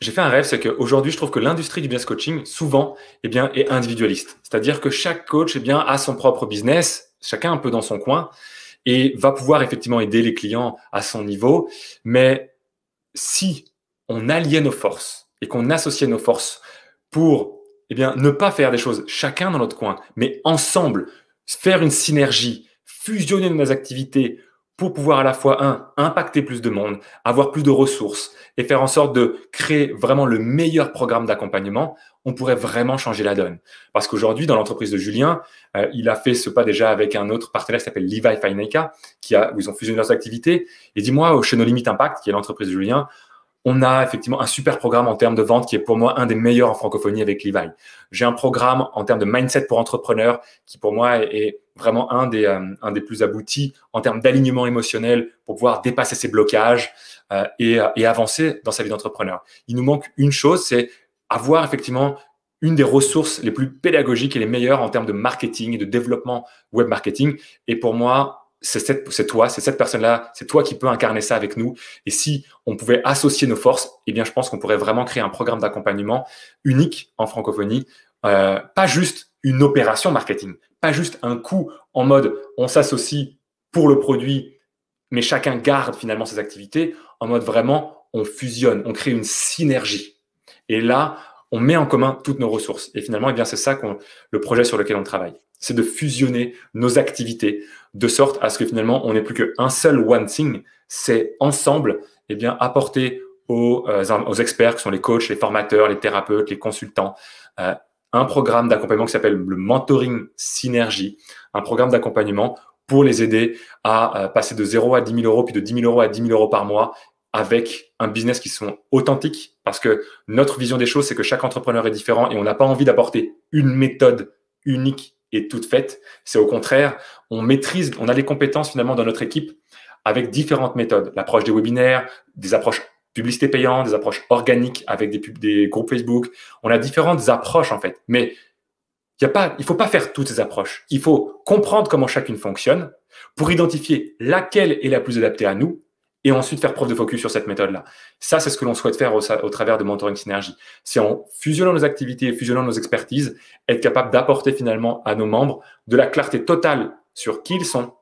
j'ai fait un rêve, c'est qu'aujourd'hui, je trouve que l'industrie du business coaching, souvent, est individualiste. C'est-à-dire que chaque coach, a son propre business, chacun un peu dans son coin, et va pouvoir effectivement aider les clients à son niveau. Mais si on alliait nos forces et qu'on associait nos forces pour ne pas faire des choses chacun dans notre coin, mais ensemble, faire une synergie, fusionner nos activités pour pouvoir à la fois, impacter plus de monde, avoir plus de ressources et faire en sorte de créer vraiment le meilleur programme d'accompagnement, on pourrait vraiment changer la donne. Parce qu'aujourd'hui, dans l'entreprise de Julien, il a fait ce pas déjà avec un autre partenaire qui s'appelle Levi Finaika, où ils ont fusionné leurs activités. Et dis-moi, chez No Limit Impact, qui est l'entreprise de Julien, on a effectivement un super programme en termes de vente qui est pour moi un des meilleurs en francophonie avec Levi. J'ai un programme en termes de mindset pour entrepreneurs qui pour moi est vraiment un des plus aboutis en termes d'alignement émotionnel pour pouvoir dépasser ses blocages et avancer dans sa vie d'entrepreneur. Il nous manque une chose, c'est avoir effectivement une des ressources les plus pédagogiques et les meilleures en termes de marketing et de développement web marketing. Et pour moi, c'est cette personne-là, c'est toi qui peux incarner ça avec nous. Et si on pouvait associer nos forces, je pense qu'on pourrait vraiment créer un programme d'accompagnement unique en francophonie. Pas juste une opération marketing, pas juste un coup en mode on s'associe pour le produit, mais chacun garde finalement ses activités, en mode vraiment on fusionne, on crée une synergie. Et là, on met en commun toutes nos ressources. Et finalement, c'est ça le projet sur lequel on travaille. C'est de fusionner nos activités de sorte à ce que finalement, on n'ait plus qu'un seul one thing. C'est ensemble, apporter aux experts qui sont les coachs, les formateurs, les thérapeutes, les consultants, un programme d'accompagnement qui s'appelle le Mentoring Synergie, un programme d'accompagnement pour les aider à passer de 0 à 10 000 euros, puis de 10 000 euros à 10 000 euros par mois avec un business qui sont authentiques, parce que notre vision des choses, c'est que chaque entrepreneur est différent et on n'a pas envie d'apporter une méthode unique et toute faite. C'est au contraire, on a les compétences finalement dans notre équipe avec différentes méthodes. L'approche des webinaires, des approches publicité payante, des approches organiques avec des groupes Facebook. On a différentes approches en fait, mais il ne faut pas faire toutes ces approches. Il faut comprendre comment chacune fonctionne pour identifier laquelle est la plus adaptée à nous et ensuite faire preuve de focus sur cette méthode-là. Ça, c'est ce que l'on souhaite faire au travers de Mentoring Synergie. C'est en fusionnant nos activités et fusionnant nos expertises, être capable d'apporter finalement à nos membres de la clarté totale sur qui ils sont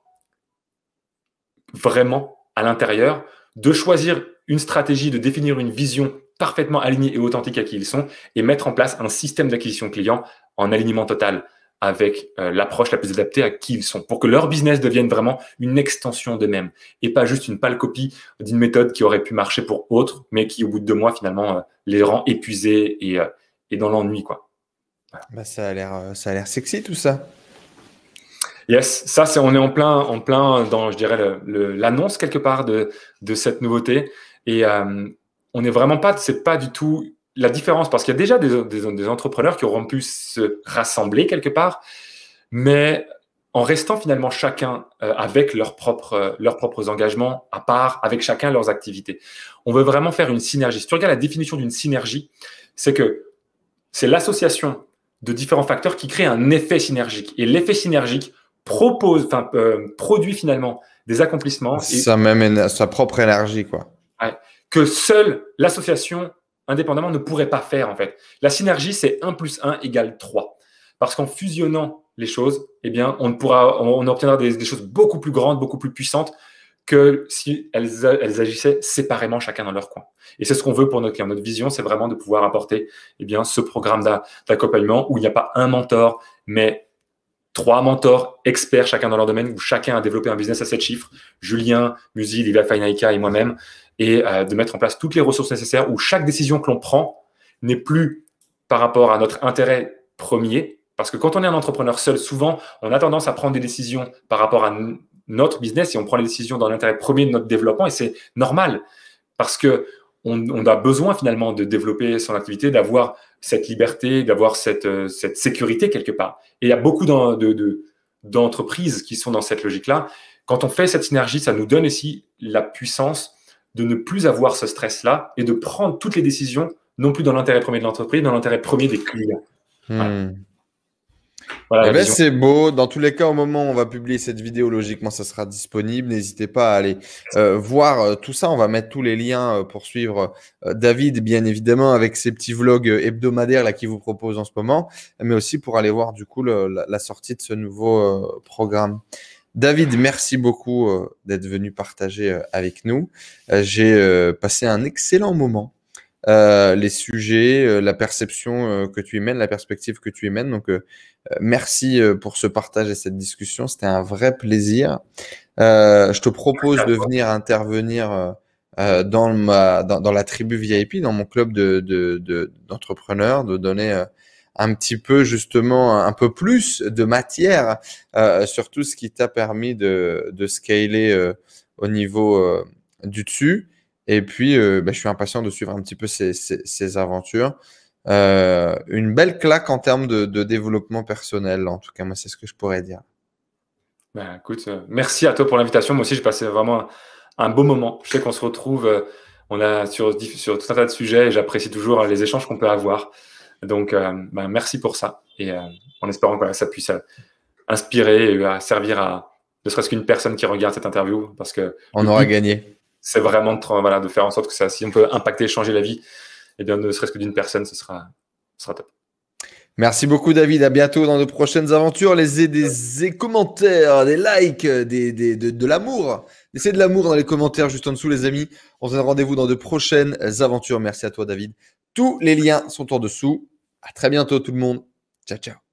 vraiment à l'intérieur, de choisir une stratégie, de définir une vision parfaitement alignée et authentique à qui ils sont et mettre en place un système d'acquisition client en alignement total avec l'approche la plus adaptée à qui ils sont pour que leur business devienne vraiment une extension d'eux-mêmes et pas juste une pâle copie d'une méthode qui aurait pu marcher pour autres, mais qui, au bout de 2 mois, finalement, les rend épuisés et dans l'ennui, quoi. Voilà. Ça a l'air sexy, tout ça. Yes, ça, on est en plein dans, je dirais, l'annonce quelque part de cette nouveauté. Et on n'est vraiment pas, c'est pas du tout la différence, parce qu'il y a déjà des entrepreneurs qui auront pu se rassembler quelque part, mais en restant finalement chacun avec leurs propres engagements à part, avec chacun leurs activités. On veut vraiment faire une synergie. Si tu regardes la définition d'une synergie, c'est l'association de différents facteurs qui crée un effet synergique. Et l'effet synergique produit finalement des accomplissements. Ça mène sa propre énergie, quoi. Ouais, que seule l'association indépendamment ne pourrait pas faire en fait. La synergie, c'est 1 + 1 = 3. Parce qu'en fusionnant les choses, on obtiendra des choses beaucoup plus grandes, beaucoup plus puissantes que si elles agissaient séparément chacun dans leur coin. Et c'est ce qu'on veut pour notre client. Notre vision, c'est vraiment de pouvoir apporter ce programme d'accompagnement où il n'y a pas un mentor, mais 3 mentors experts chacun dans leur domaine, où chacun a développé un business à 7 chiffres, Julien, Musi, Levi Finaika et moi-même, et de mettre en place toutes les ressources nécessaires où chaque décision que l'on prend n'est plus par rapport à notre intérêt premier. Parce que quand on est un entrepreneur seul, souvent, on a tendance à prendre des décisions par rapport à notre business et on prend les décisions dans l'intérêt premier de notre développement et c'est normal parce que on a besoin finalement de développer son activité, d'avoir cette liberté, d'avoir cette sécurité quelque part. Et il y a beaucoup d'entreprises qui sont dans cette logique-là. Quand on fait cette synergie, ça nous donne aussi la puissance de ne plus avoir ce stress-là et de prendre toutes les décisions, non plus dans l'intérêt premier de l'entreprise, dans l'intérêt premier des clients. Voilà, ben c'est beau. Dans tous les cas, au moment où on va publier cette vidéo, logiquement, ça sera disponible. N'hésitez pas à aller voir tout ça. On va mettre tous les liens pour suivre David, bien évidemment, avec ses petits vlogs hebdomadaires là qu'il vous propose en ce moment, mais aussi pour aller voir du coup la sortie de ce nouveau programme. David, merci beaucoup d'être venu partager avec nous. J'ai passé un excellent moment. Les sujets, la perception que tu y mènes, la perspective que tu y mènes. Donc, merci pour ce partage et cette discussion. C'était un vrai plaisir. Je te propose de venir intervenir dans la tribu VIP, dans mon club d'entrepreneurs, de donner un petit peu justement un peu plus de matière sur tout ce qui t'a permis de scaler au niveau du dessus. Et puis, je suis impatient de suivre un petit peu ces aventures. Une belle claque en termes de développement personnel. En tout cas, moi, c'est ce que je pourrais dire. Écoute, merci à toi pour l'invitation. Moi aussi, j'ai passé vraiment un beau moment. Je sais qu'on se retrouve on a sur tout un tas de sujets et j'apprécie toujours les échanges qu'on peut avoir. Donc, merci pour ça. Et en espérant que ça puisse inspirer et servir à ne serait-ce qu'une personne qui regarde cette interview. Parce que on aura gagné. C'est vraiment de faire en sorte que si on peut impacter, changer la vie, et bien ne serait-ce que d'une personne, ce sera top. Merci beaucoup David, à bientôt dans de prochaines aventures. Laissez des commentaires, des likes, de l'amour. Laissez de l'amour dans les commentaires juste en dessous les amis. On se donne rendez-vous dans de prochaines aventures. Merci à toi David. Tous les liens sont en dessous. À très bientôt tout le monde. Ciao, ciao.